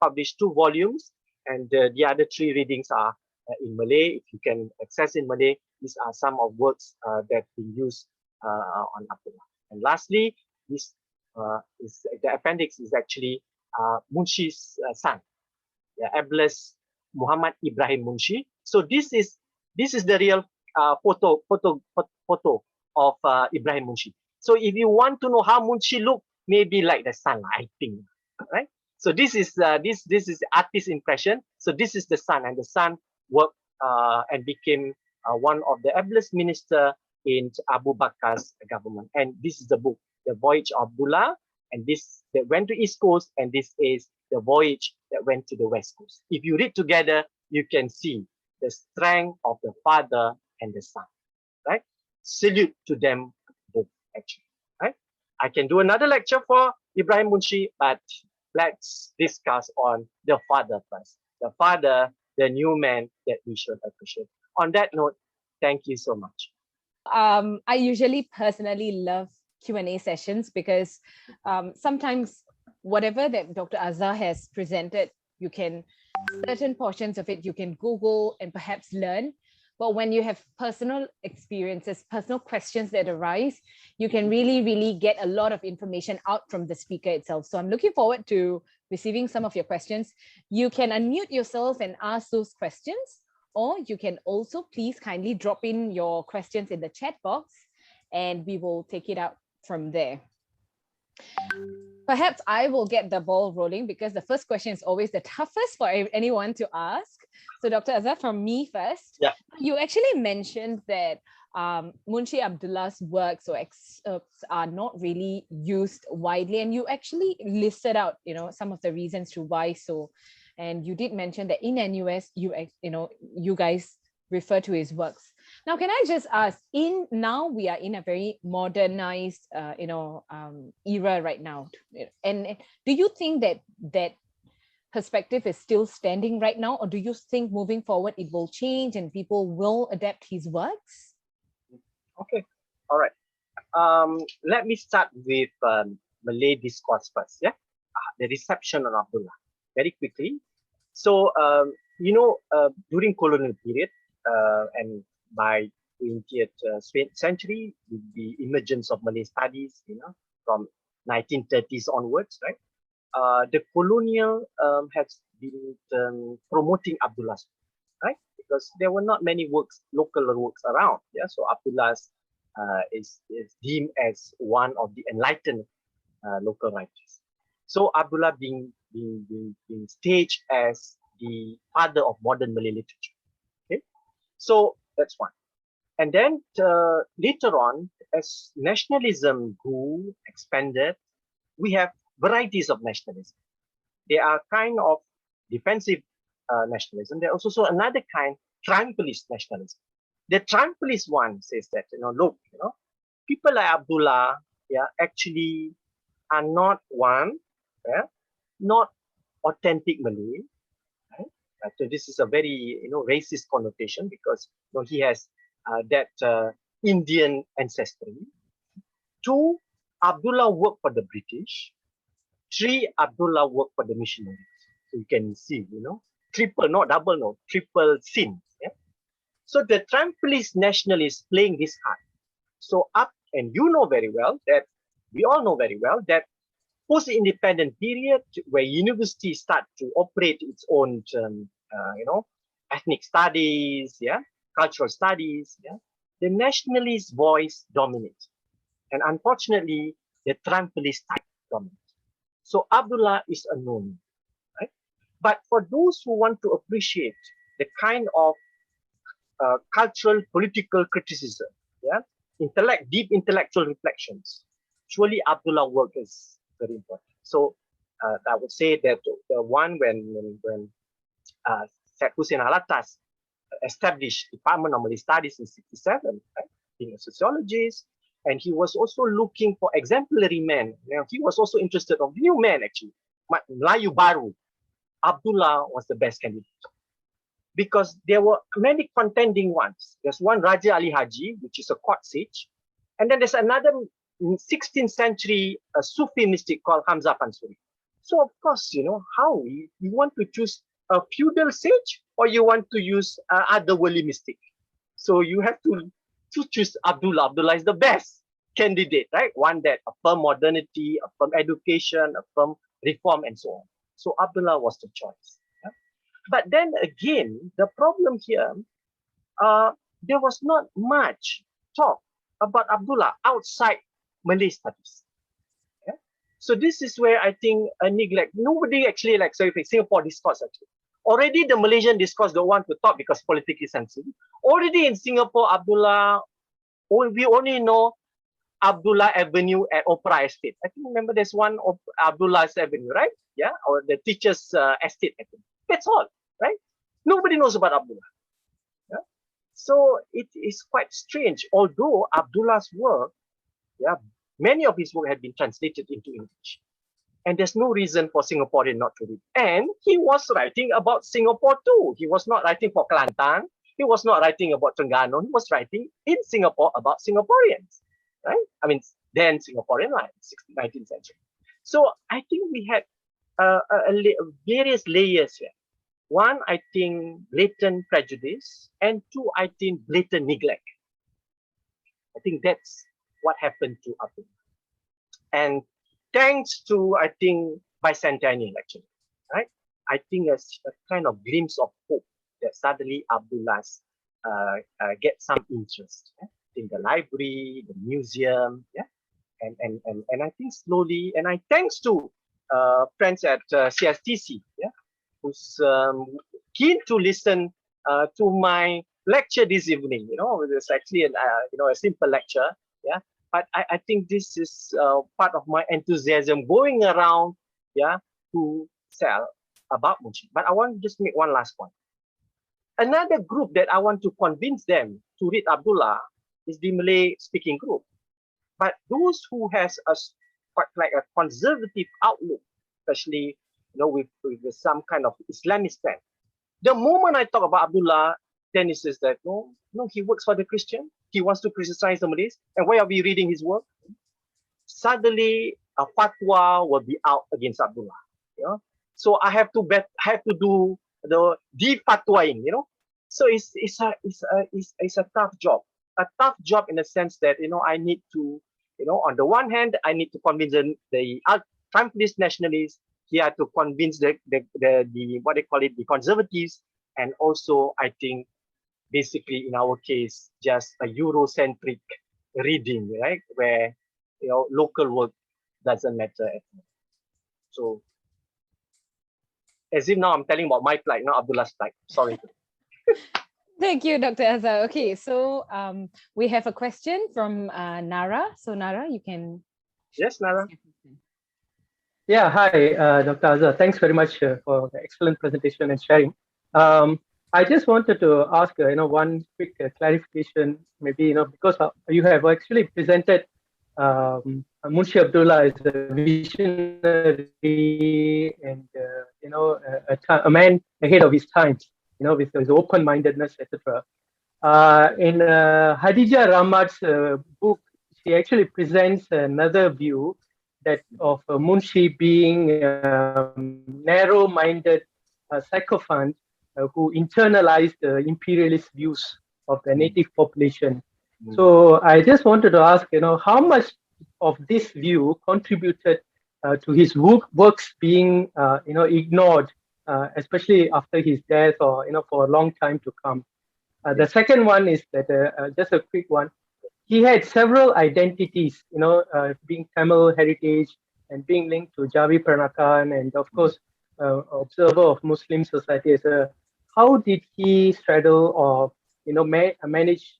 published 2 volumes, and the other 3 readings are in Malay. If you can access in Malay, these are some of works that we use on Abdullah. And lastly, this is the appendix is actually Munshi's son, Ablas Muhammad Ibrahim Munshi. So this is the real photo of Ibrahim Munshi. So if you want to know how Munshi looked, maybe like the son, I think, right? So this is this is artist impression. So this is the son, and the son worked and became one of the ablest minister in Abu Bakr's government. And this is the book, The Voyage of Abdullah, and this that went to East Coast, and this is the voyage that went to the West Coast. If you read together, you can see the strength of the father and the son, right? Salute to them both, actually, right? I can do another lecture for Ibrahim Munshi, but let's discuss on the father first. The father, the new man that we should appreciate. On that note, thank you so much. I usually personally love Q&A sessions because sometimes whatever that Dr. Azhar has presented, you can, certain portions of it, you can Google and perhaps learn. But when you have personal experiences, personal questions that arise, you can really get a lot of information out from the speaker itself. So I'm looking forward to receiving some of your questions. You can unmute yourself and ask those questions, or you can also please kindly drop in your questions in the chat box and we will take it out from there. Perhaps I will get the ball rolling because the first question is always the toughest for anyone to ask. So Dr. Azhar, from me first, you actually mentioned that Munshi Abdullah's works or excerpts are not really used widely, and you actually listed out, some of the reasons to why so. And you did mention that in NUS, you guys refer to his works. Now, can I just ask, now we are in a very modernized, era right now. And do you think that perspective is still standing right now, or do you think moving forward it will change and people will adapt his works? Okay, all right. Let me start with Malay discourse first. The reception of Abdullah very quickly. So during colonial period and by 20th century, with the emergence of Malay studies, from 1930s onwards, right? The colonial has been promoting Abdullah's, right? Because there were not many local works around. So Abdullah's is deemed as one of the enlightened local writers. So Abdullah being staged as the father of modern Malay literature. Okay, so that's one. And then later on, as nationalism grew, expanded, we have varieties of nationalism. They are kind of defensive nationalism. There is also another kind, triumphalist nationalism. The triumphalist one says that, look, people like Abdullah, actually are not not authentic Malay. Right? So this is a very, racist connotation because he has that Indian ancestry. 2, Abdullah worked for the British. 3, Abdullah worked for the missionaries. So you can see, triple, not double, no, triple sin. So the triumphalist nationalists playing this card. So and we all know very well that post-independent period where universities start to operate its own, ethnic studies, cultural studies, the nationalist voice dominates. And unfortunately, the triumphalist type dominates. So Abdullah is unknown, right? But for those who want to appreciate the kind of cultural, political criticism, deep intellectual reflections, surely Abdullah work is very important. So I would say that the one when Syed Hussein Alatas established Department of Malay Studies in 1967, right? Being a sociologist, and he was also looking for exemplary men. He was also interested in new men, actually. Melayu Baru. Abdullah was the best candidate. Because there were many contending ones. There's one Raja Ali Haji, which is a court sage. And then there's another 16th century Sufi mystic called Hamzah Pansuri. So of course, how we want to choose a feudal sage, or you want to use other worldly mystic. So you have to choose Abdullah. Abdullah is the best candidate, right? One that affirm modernity, affirm education, affirm reform, and so on. So Abdullah was the choice. Yeah? But then again, the problem here, there was not much talk about Abdullah outside Malay studies. Yeah? So this is where I think a neglect. Nobody actually like Singapore discourse actually. Already the Malaysian discourse don't want to talk because politically sensitive. Already in Singapore, Abdullah, we only know Abdullah Avenue at Opera Estate. I think remember there's one of Abdullah's Avenue, right? Yeah, or the teacher's estate. I think that's all, right? Nobody knows about Abdullah. Yeah? So it is quite strange. Although Abdullah's work, yeah, many of his work had been translated into English. And there's no reason for Singaporean not to read. And he was writing about Singapore too. He was not writing for Kelantan. He was not writing about Terengganu. He was writing in Singapore about Singaporeans, right? I mean, then Singaporean, like 19th century. So I think we had various layers here. One, I think, blatant prejudice, and two, I think, blatant neglect. I think that's what happened to Abdullah. And thanks to, I think, bicentennial actually, right? I think it's a kind of glimpse of hope that suddenly Abdullah's get some interest in the library, the museum, yeah, and I think slowly, and I thanks to friends at CSTC, yeah, who's keen to listen to my lecture this evening. You know, it's actually an a simple lecture, yeah. But I think this is part of my enthusiasm going around, yeah, to sell about Munshi. But I want to just make one last point. Another group that I want to convince them to read Abdullah is the Malay-speaking group. But those who has a quite like a conservative outlook, especially with some kind of Islamist bent, the moment I talk about Abdullah, then it says that no, he works for the Christian. He wants to criticize the Malays. And why are we reading his work? Suddenly, a fatwa will be out against Abdullah. So I have to do the de-fatwaing. So it's a tough job. A tough job in the sense that I need to on the one hand I need to convince the Trumpist nationalists. He had to convince the what they call it, the conservatives, and also I think basically in our case just a Eurocentric reading, right, where local work doesn't matter at all. So as if now I'm telling about my plight, not Abdullah's plight. Sorry. Thank you, Dr. Azhar. Okay, so we have a question from Nara. So Nara, you can. Yes, Nara. Yeah, hi, Dr. Azhar. Thanks very much for the excellent presentation and sharing. I just wanted to ask, one quick clarification, maybe, because you have actually presented Munshi Abdullah as a visionary and, a man ahead of his times, with his open-mindedness, etc. In Khadijah Rahmat's book, she actually presents another view, that of Munshi being narrow-minded sycophant who internalized the imperialist views of the native population. So I just wanted to ask, how much of this view contributed to his works being, ignored, especially after his death or, for a long time to come. The second one is that, just a quick one, he had several identities, being Tamil heritage and being linked to Javi Peranakan and of course, observer of Muslim society. How did he straddle or, manage,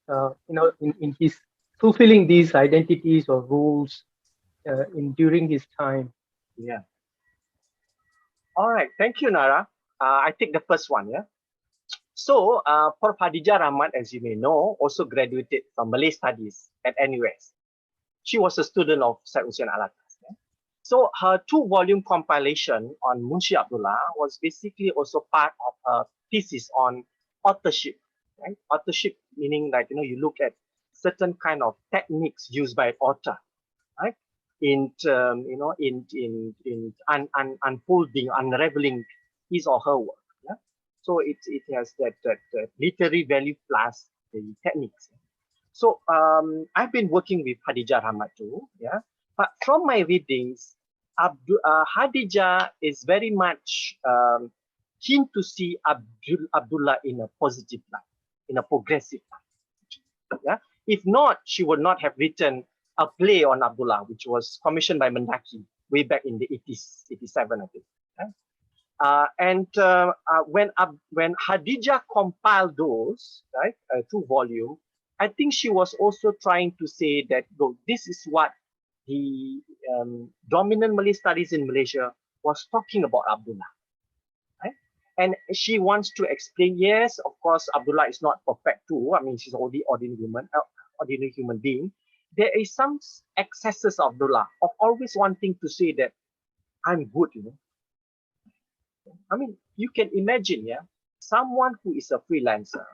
in his fulfilling these identities or roles during his time? Yeah. All right. Thank you, Nara. I take the first one, yeah. So, Prof. Khadijah Rahmat, as you may know, also graduated from Malay Studies at NUS. She was a student of Syed Hussein Alatas. Yeah? So, her 2-volume compilation on Munshi Abdullah was basically also part of her thesis on authorship. Right? Authorship meaning that you look at certain kind of techniques used by an author, right? In unfolding, unraveling his or her work. Yeah? So it has that literary value plus the techniques. So I've been working with Khadijah Rahmat too, yeah. But from my readings, Khadijah is very much keen to see Abdullah in a positive light, in a progressive light. Yeah. If not, she would not have written a play on Abdullah, which was commissioned by Mendaki way back in the 80s, 87, I think. Yeah? When Khadijah compiled those, right, 2 volumes, I think she was also trying to say that, look, this is what the dominant Malay studies in Malaysia was talking about Abdullah. Right? And she wants to explain, yes, of course, Abdullah is not perfect too. I mean, she's already ordinary human being. There is some excesses of Abdullah of always wanting to say that I'm good, you know. I mean, you can imagine, yeah, someone who is a freelancer,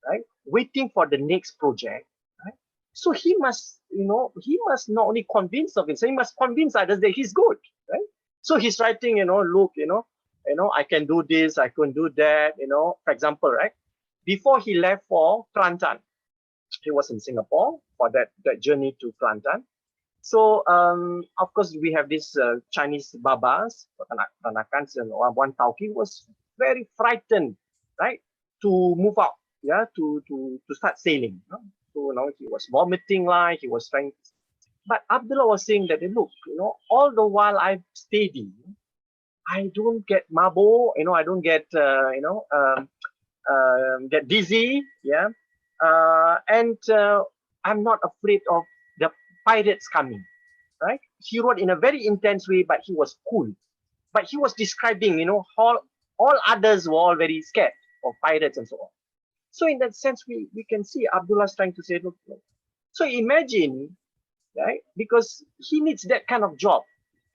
right, waiting for the next project, right? So he must, you know, he must not only convince of himself, he must convince others that he's good, right? So he's writing, you know, look, I can do this, I can do that, you know. For example, right, before he left for Kelantan, he was in Singapore for that journey to Kelantan. So, of course, we have these Chinese babas, Tanakans, and one Tauki was very frightened, right, to move out, yeah, to start sailing. You know? So, you know, he was vomiting like, he was trying. But Abdullah was saying that, look, you know, all the while I've steady, I don't get mabo, you know, I don't get, get dizzy, yeah, and I'm not afraid of the pirates coming, right? He wrote in a very intense way, but he was cool. But he was describing, you know, all others were all very scared of pirates and so on. So in that sense, we can see Abdullah's trying to say, look, so imagine, right? Because he needs that kind of job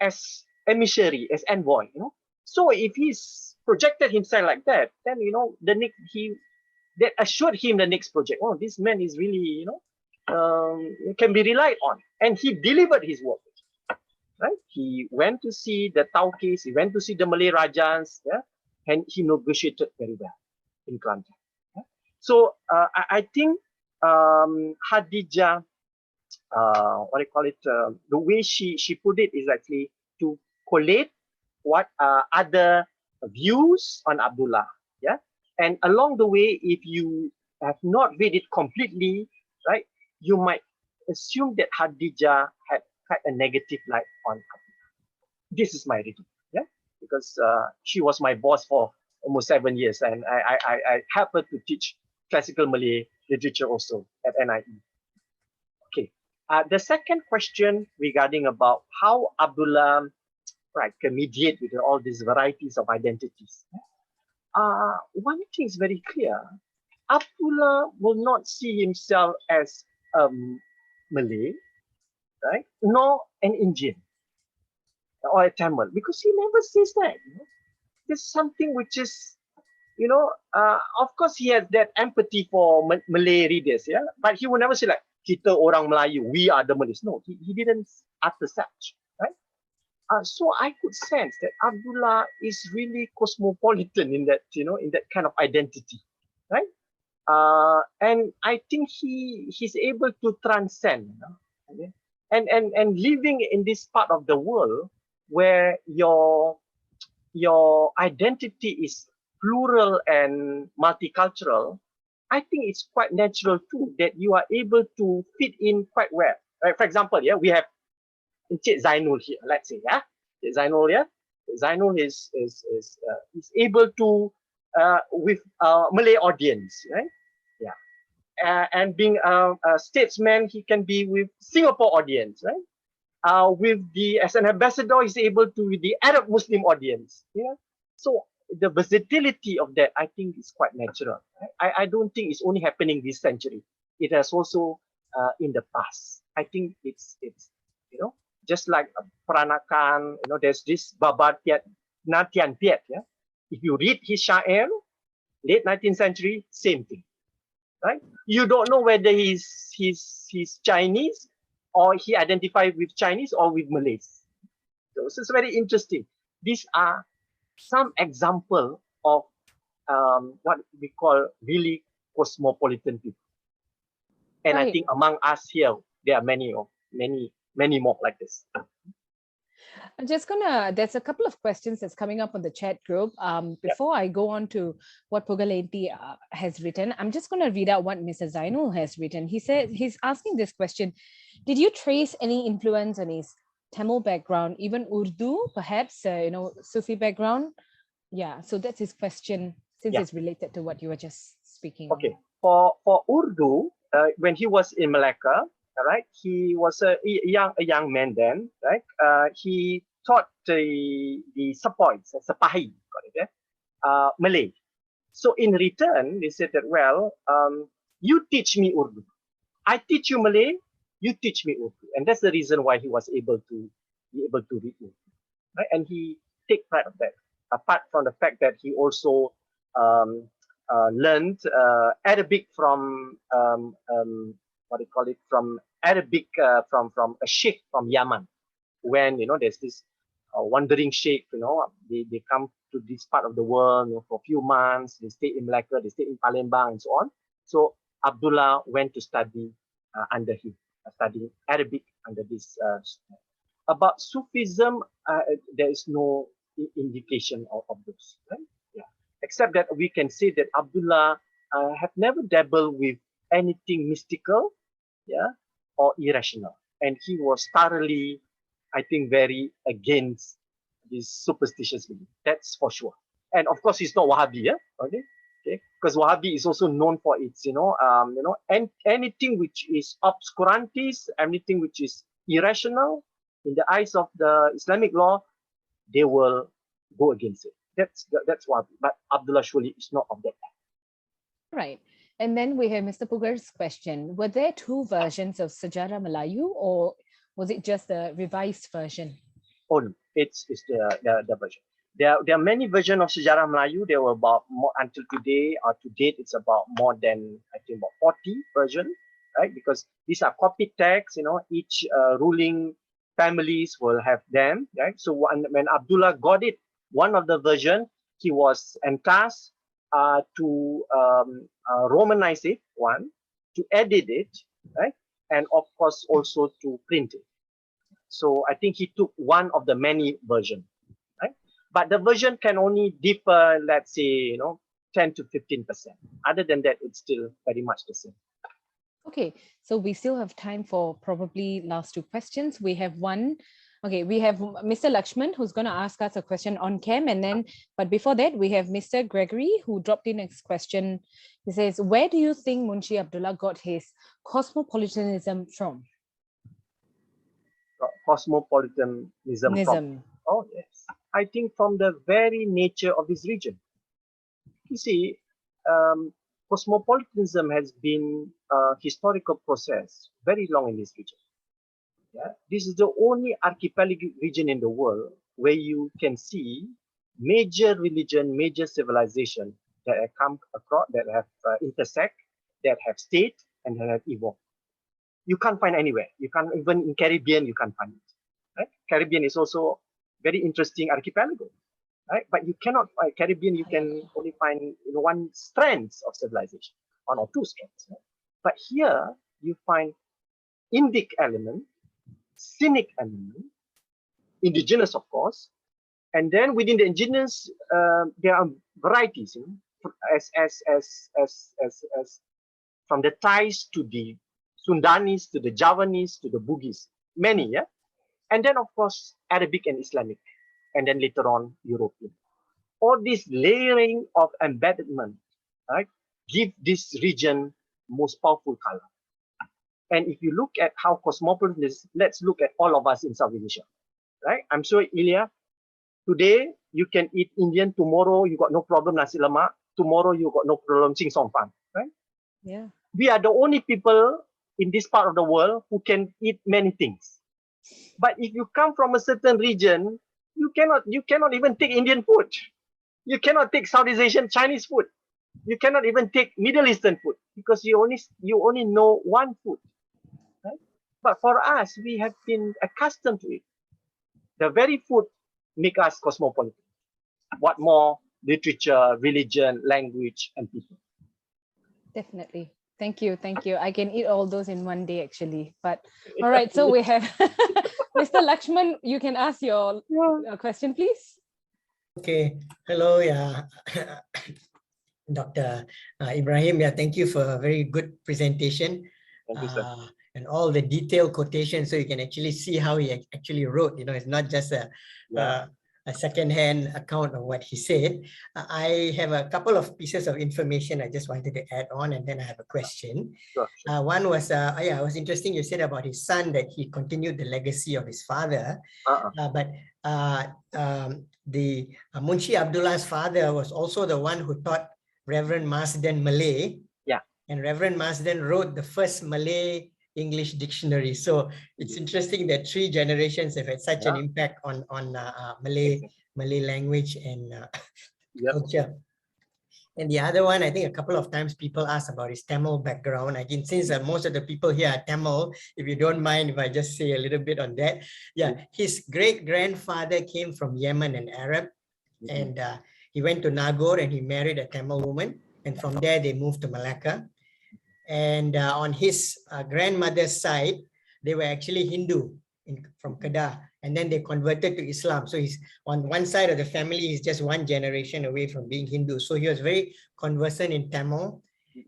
as emissary, as envoy, you know. So if he's projected himself like that, then, you know, that assured him the next project. Oh, this man is really, you know, can be relied on. And he delivered his work, right? He went to see the Taukis, he went to see the Malay Rajas, yeah, and he negotiated very well in Kelantan. Yeah? So I think Khadijah, what I call it, the way she put it is actually to collate what other views on Abdullah, yeah. And along the way, if you have not read it completely, right, you might assume that Khadijah had a negative light on Abdullah. This is my reading, yeah, because she was my boss for almost 7 years, and I helped her to teach classical Malay literature also at NIE. Okay, the second question regarding about how Abdullah, right, can mediate with all these varieties of identities. One thing is very clear. Abdullah will not see himself as Malay, right, nor an Indian or a Tamil, because he never says that. You know? There's something which is, you know, of course he has that empathy for Malay readers, yeah, but he will never say like, kita orang Melayu, we are the Malays. No, he didn't utter such, right? So I could sense that Abdullah is really cosmopolitan in that, you know, in that kind of identity, right? And I think he's able to transcend, you know? Okay? And living in this part of the world where your identity is plural and multicultural, I think it's quite natural too that you are able to fit in quite well. Right? For example, yeah, we have Encik Zainul here, let's say, yeah, Encik Zainul, yeah, Zainul is able to with Malay audience, right? Yeah, and being a statesman, he can be with Singapore audience, right? As an ambassador, he's able to with the Arab Muslim audience, yeah. So the versatility of that, I think, is quite natural. Right? I don't think it's only happening this century. It has also in the past. I think it's you know, just like Peranakan, you know, there's this Baba Natian Tiet, yeah. If you read his Syair, late 19th century, same thing, right? You don't know whether he's Chinese or he identified with Chinese or with Malays. So it's very interesting. These are some example of what we call really cosmopolitan people. And I Right. think among us here, there are many more like this. I'm just gonna, there's a couple of questions that's coming up on the chat group. Before I go on to what Pugalenti has written, I'm just gonna read out what Mr. Zainul has written. He said, he's asking this question: did you trace any influence on his Tamil background, even Urdu, perhaps, Sufi background? Yeah, so that's his question, since it's related to what you were just speaking. Okay, for Urdu, when he was in Malacca, right, he was a young man then, right? He taught the sepoys, sepahi, Malay. So in return, they said that, well, you teach me Urdu, I teach you Malay, you teach me Urdu, and that's the reason why he was able to read Urdu, right? And he take pride of that. Apart from the fact that he also learned Arabic from what do you call it? From Arabic from a sheikh from Yemen. When there's this wandering sheikh, they come to this part of the world for a few months. They stay in Malacca, they stay in Palembang, and so on. So Abdullah went to study under him, studying Arabic under this. About Sufism, there is no indication of those, right? Yeah. Except that we can say that Abdullah have never dabbled with anything mystical, yeah, or irrational, and he was thoroughly, I think, very against this superstitious belief. That's for sure. And of course, he's not Wahhabi, yeah, okay, because Wahhabi is also known for its, and anything which is obscurantis, anything which is irrational in the eyes of the Islamic law, they will go against it. That's Wahhabi. But Abdullah surely is not of that type. Right. And then we have Mr. Pugar's question. Were there two versions of Sejarah Melayu, or was it just the revised version? Oh, no, it's the version. There are many versions of Sejarah Melayu. There were about more until today, or to date, it's about more than, I think, about 40 versions, right? Because these are copy texts, each ruling families will have them, right? So when Abdullah got it, one of the version, he was entrusted to Romanize it, one, to edit it, right? And of course, also to print it. So I think he took one of the many versions, right? But the version can only differ, let's say, 10 to 15%. Other than that, it's still very much the same. Okay, so we still have time for probably last two questions. We have one. Okay, we have Mr. Lakshman, who's going to ask us a question on cam, and then, but before that, we have Mr. Gregory, who dropped in next question. He says, where do you think Munshi Abdullah got his cosmopolitanism from? Cosmopolitanism from? Oh, yes. I think from the very nature of this region. You see, cosmopolitanism has been a historical process very long in this region. Yeah? This is the only archipelagic region in the world where you can see major religion, major civilization that have come across, that have intersect, that have stayed, and that have evolved. You can't find anywhere. You can't, even in Caribbean, you can't find it. Right? Caribbean is also very interesting archipelago. Right? But you cannot find Caribbean, you can only find one strand of civilization, one or two strands. Right? But here you find Indic element, Cynic element, indigenous, of course, and then within the indigenous, there are varieties, as from the Thais to the Sundanese to the Javanese to the Bugis, many, yeah, and then of course Arabic and Islamic, and then later on European. All this layering of embedment, right, give this region most powerful color. And if you look at how cosmopolitan is, let's look at all of us in South Asia, right? I'm sure, Ilya, today you can eat Indian, tomorrow you got no problem nasi lemak, tomorrow you got no problem ching song fan, right? Yeah. We are the only people in this part of the world who can eat many things. But if you come from a certain region, you cannot even take Indian food. You cannot take Southeast Asian Chinese food. You cannot even take Middle Eastern food because you only know one food. Right? But for us, we have been accustomed to it. The very food make us cosmopolitan. What more literature, religion, language, and people. Definitely. Thank you. Thank you. I can eat all those in one day, actually. But all right, so we have Mr. Lakshman, you can ask your question, please. Okay. Hello, yeah. Dr. Ibrahim, yeah, thank you for a very good presentation. Thank you, sir. And all the detailed quotations, so you can actually see how he actually wrote. It's not just a second-hand account of what he said. I have a couple of pieces of information I just wanted to add on, and then I have a question. Sure. One was, it was interesting you said about his son that he continued the legacy of his father. But the Munshi Abdullah's father was also the one who taught Reverend Marsden Malay. Yeah. And Reverend Marsden wrote the first Malay English dictionary. So it's interesting that 3 generations have had such an impact on Malay language and culture. And the other one, I think a couple of times people ask about his Tamil background. Again, since most of the people here are Tamil, if you don't mind if I just say a little bit on that. Yeah, his great-grandfather came from Yemen and Arab. And he went to Nagore and he married a Tamil woman. And from there, they moved to Malacca. And on his grandmother's side, they were actually Hindu from Kedah. And then they converted to Islam. So he's on one side of the family, he's just one generation away from being Hindu. So he was very conversant in Tamil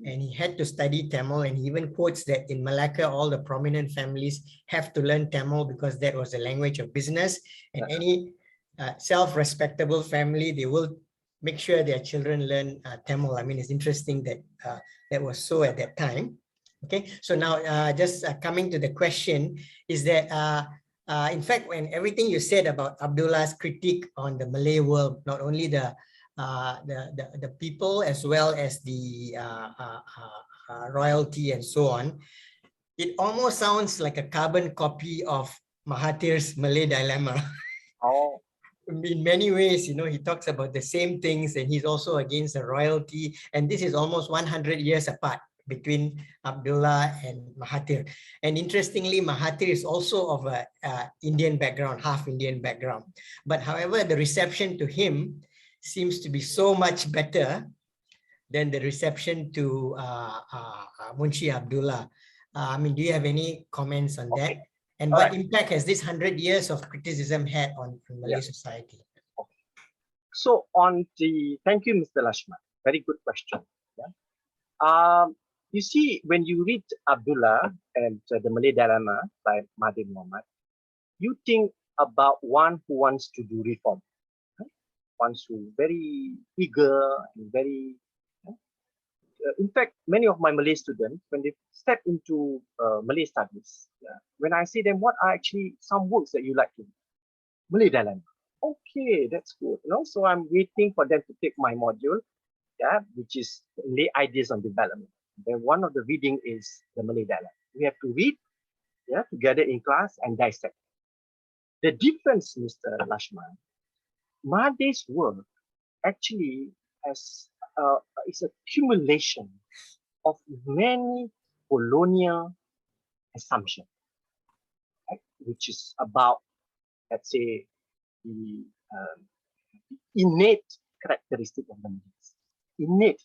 and he had to study Tamil. And he even quotes that in Malacca, all the prominent families have to learn Tamil because that was the language of business. And any self-respectable family, they will make sure their children learn Tamil. I mean, it's interesting that that was so at that time. Okay, so now just coming to the question is that, in fact, when everything you said about Abdullah's critique on the Malay world, not only the people as well as the royalty and so on, it almost sounds like a carbon copy of Mahathir's Malay dilemma. Oh. In many ways, he talks about the same things and he's also against the royalty. And this is almost 100 years apart between Abdullah and Mahathir. And interestingly, Mahathir is also of a Indian background, half Indian background. But however, the reception to him seems to be so much better than the reception to Munshi Abdullah. I mean, do you have any comments on that? And what impact has this 100 years of criticism had on Malay society? So thank you, Mr. Lashman. Very good question. You see, when you read Abdullah and the Malay Dilemma by Mahathir Mohamad, you think about one who wants to do reform, one who's very eager and very. In fact, many of my Malay students, when they step into Malay studies, when I say them, what are actually some works that you like to do? Malay Dilemma. Okay, that's good. So I'm waiting for them to take my module, which is Malay Ideas on Development. Then one of the reading is the Malay Dilemma. We have to read, together in class and dissect. The difference, Mr. Lashman, Mahathir's work actually is a accumulation of many colonial assumptions, which is about, let's say, the innate characteristic of the Malays. Innate.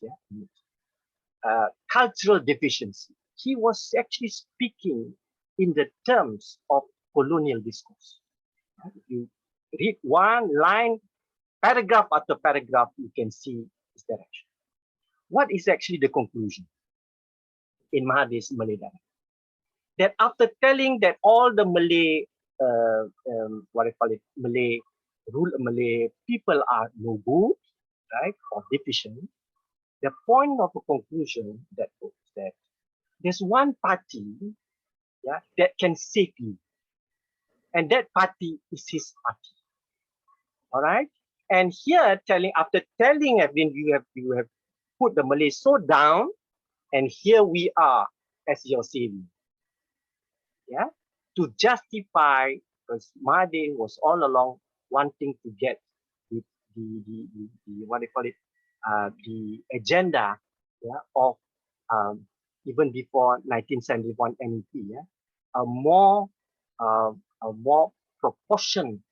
Cultural deficiency. He was actually speaking in the terms of colonial discourse. You read one line, paragraph after paragraph, you can see this direction. What is actually the conclusion in Mahathir's Malay Dilemma? That after telling that all the Malay, Malay people are no good, right, or deficient, the point of a conclusion that there's one party, that can save you, and that party is his party. All right, and here after telling everything, you have put the Malays so down, and here we are as your savior. To justify, because Mahathir was all along wanting to get the agenda of even before 1971 NEP, a more proportion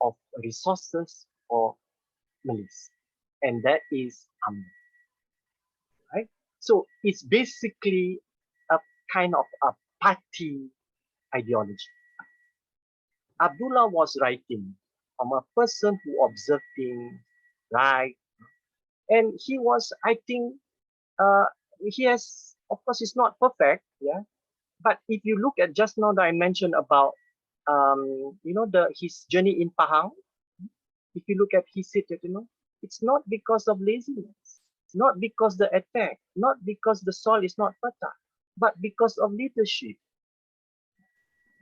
of resources for Malays. and that is right? So it's basically a kind of a party ideology. Abdullah was writing from a person who observed things, right? And he was, I think, he has, of course, it's not perfect, yeah. But if you look at just now that I mentioned about, his journey in Pahang, if you look at his city, it's not because of laziness, not because the attack, not because the soil is not fertile, but because of leadership.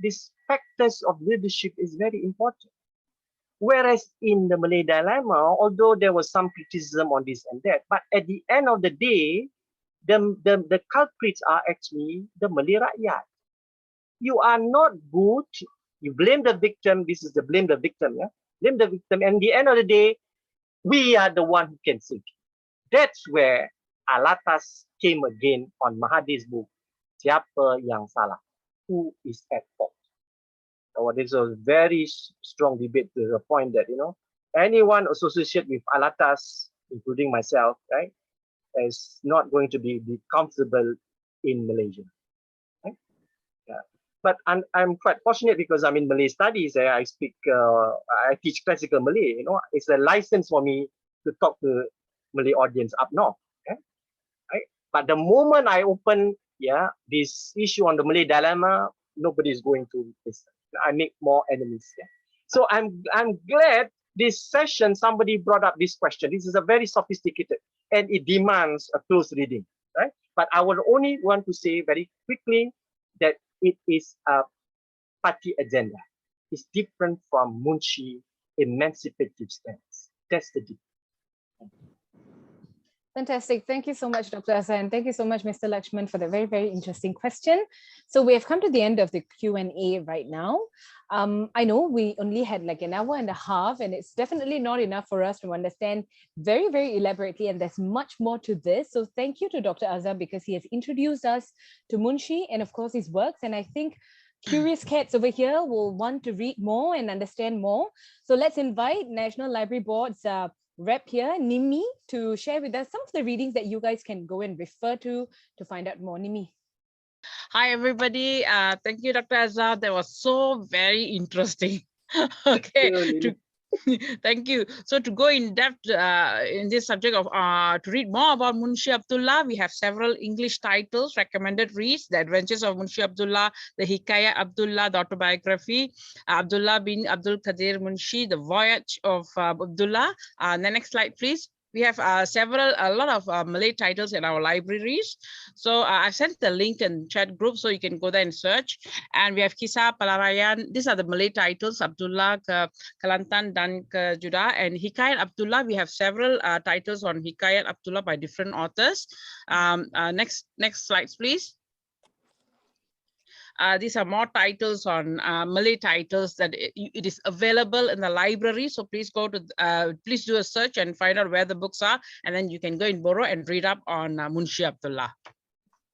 This factors of leadership is very important. Whereas in the Malay dilemma, although there was some criticism on this and that, but at the end of the day, the culprits are actually the Malay rakyat. You are not good. You blame the victim. This is the blame the victim. Yeah? Blame the victim. And at the end of the day, we are the one who can save you. That's where Alatas came again on Mahathir's book, Siapa Yang Salah? Who is at fault? So there's a very strong debate to the point that, anyone associated with Alatas, including myself, right, is not going to be comfortable in Malaysia. Right? Yeah. But I'm quite fortunate because I'm in Malay studies. I teach classical Malay. It's a license for me to talk to Malay audience up north. Okay? Right? But the moment I open, this issue on the Malay dilemma, nobody is going to listen. I make more enemies. Yeah? So I'm glad this session somebody brought up this question. This is a very sophisticated and it demands a close reading, right? But I would only want to say very quickly that it is a party agenda. It's different from Munshi emancipative stance. That's the difference. Fantastic. Thank you so much, Dr. Azhar, and thank you so much, Mr. Lakshman, for the very, very interesting question. So we have come to the end of the Q&A right now. I know we only had like an hour and a half, and it's definitely not enough for us to understand very, very elaborately, and there's much more to this. So thank you to Dr. Azhar because he has introduced us to Munshi and of course his works. And I think curious cats over here will want to read more and understand more. So let's invite National Library Board's rep here, Nimi, to share with us some of the readings that you guys can go and refer to find out more. Nimi. Hi, everybody. Thank you, Dr. Azhar. That was so very interesting. Okay. Thank you. So to go in depth in this subject of to read more about Munshi Abdullah, we have several English titles, recommended reads: The Adventures of Munshi Abdullah, The Hikayat Abdullah, the autobiography, Abdullah bin Abdul Qadir Munshi, The Voyage of Abdullah. The next slide, please. We have a lot of Malay titles in our libraries. So I've sent the link in chat group so you can go there and search. And we have Kisah Pelarayan. These are the Malay titles, Abdullah, Kelantan, dan Kejudah. And Hikayat Abdullah, we have several titles on Hikayat Abdullah by different authors. Next slides, please. These are more titles on Malay titles that it is available in the library. So please go to, please do a search and find out where the books are, and then you can go and borrow and read up on Munshi Abdullah.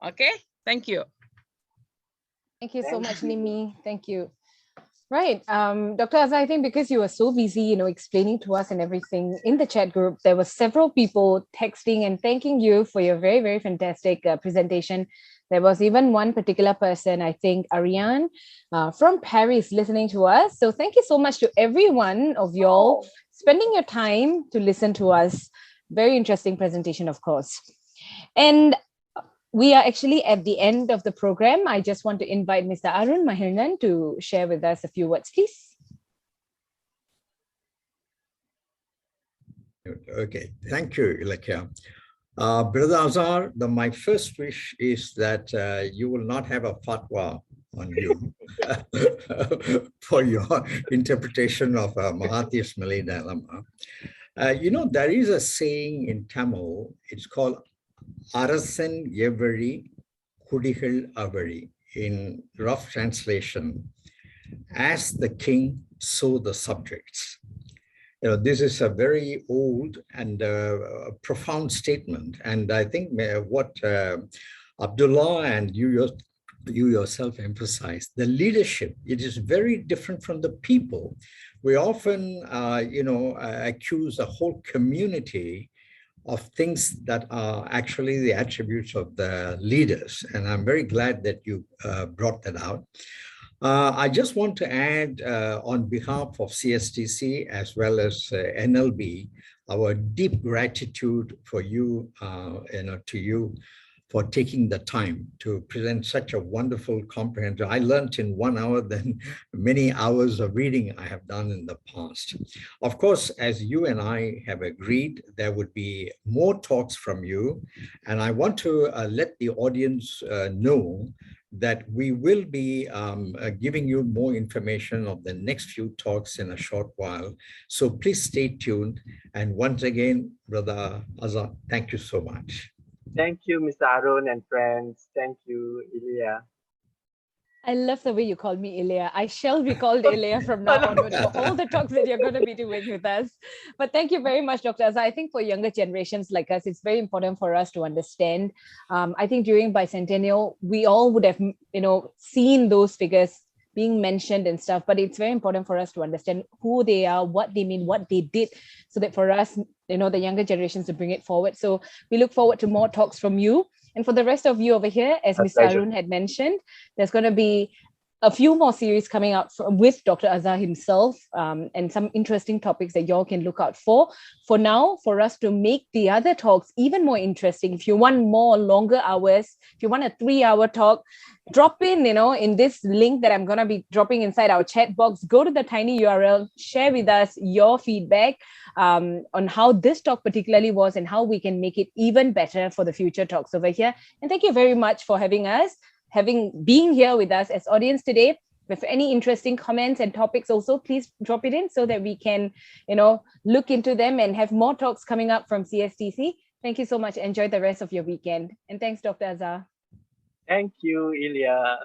Okay, thank you. Thank you so much, Nimi. Thank you. Right, Dr. Azhar, I think because you were so busy, explaining to us and everything in the chat group, there were several people texting and thanking you for your very, very fantastic presentation. There was even one particular person, I think Ariane from Paris, listening to us. So thank you so much to every one of y'all spending your time to listen to us. Very interesting presentation, of course. And we are actually at the end of the program. I just want to invite Mr. Arun Mahirnan to share with us a few words, please. Okay, thank you, Ilakya. Brother Azhar, my first wish is that you will not have a fatwa on you for your interpretation of Mahathir's Malay dilemma. There is a saying in Tamil, it's called Arasan Yevari Kudigal Avari. In rough translation, as the king, so the subjects. This is a very old and profound statement. And I think what Abdullah and you yourself emphasized, the leadership, it is very different from the people. We often, accuse the whole community of things that are actually the attributes of the leaders. And I'm very glad that you brought that out. I just want to add on behalf of CSTC as well as NLB, our deep gratitude for you, to you for taking the time to present such a wonderful comprehensive. I learned in 1 hour than many hours of reading I have done in the past. Of course, as you and I have agreed, there would be more talks from you. And I want to let the audience know that we will be giving you more information of the next few talks in a short while. So please stay tuned. And once again, Brother Azhar, thank you so much. Thank you, Mr. Arun and friends. Thank you, Ilya. I love the way you call me Ilya. I shall be called Ilya from now onwards for all the talks that you're going to be doing with us. But thank you very much, Dr. Azhar. I think for younger generations like us, it's very important for us to understand. I think during bicentennial, we all would have, seen those figures being mentioned and stuff, but it's very important for us to understand who they are, what they mean, what they did, so that for us, the younger generations to bring it forward. So we look forward to more talks from you. And for the rest of you over here, as Mr. Arun had mentioned, there's going to be a few more series coming out with Dr. Azhar himself, and some interesting topics that y'all can look out for. For now, for us to make the other talks even more interesting, if you want more longer hours, if you want a 3-hour talk, drop in this link that I'm going to be dropping inside our chat box. Go to the tiny URL, share with us your feedback on how this talk particularly was and how we can make it even better for the future talks over here. And thank you very much for being here with us as audience today. If any interesting comments and topics also, please drop it in so that we can, look into them and have more talks coming up from CSTC. Thank you so much. Enjoy the rest of your weekend. And thanks, Dr. Azhar. Thank you, Ilya.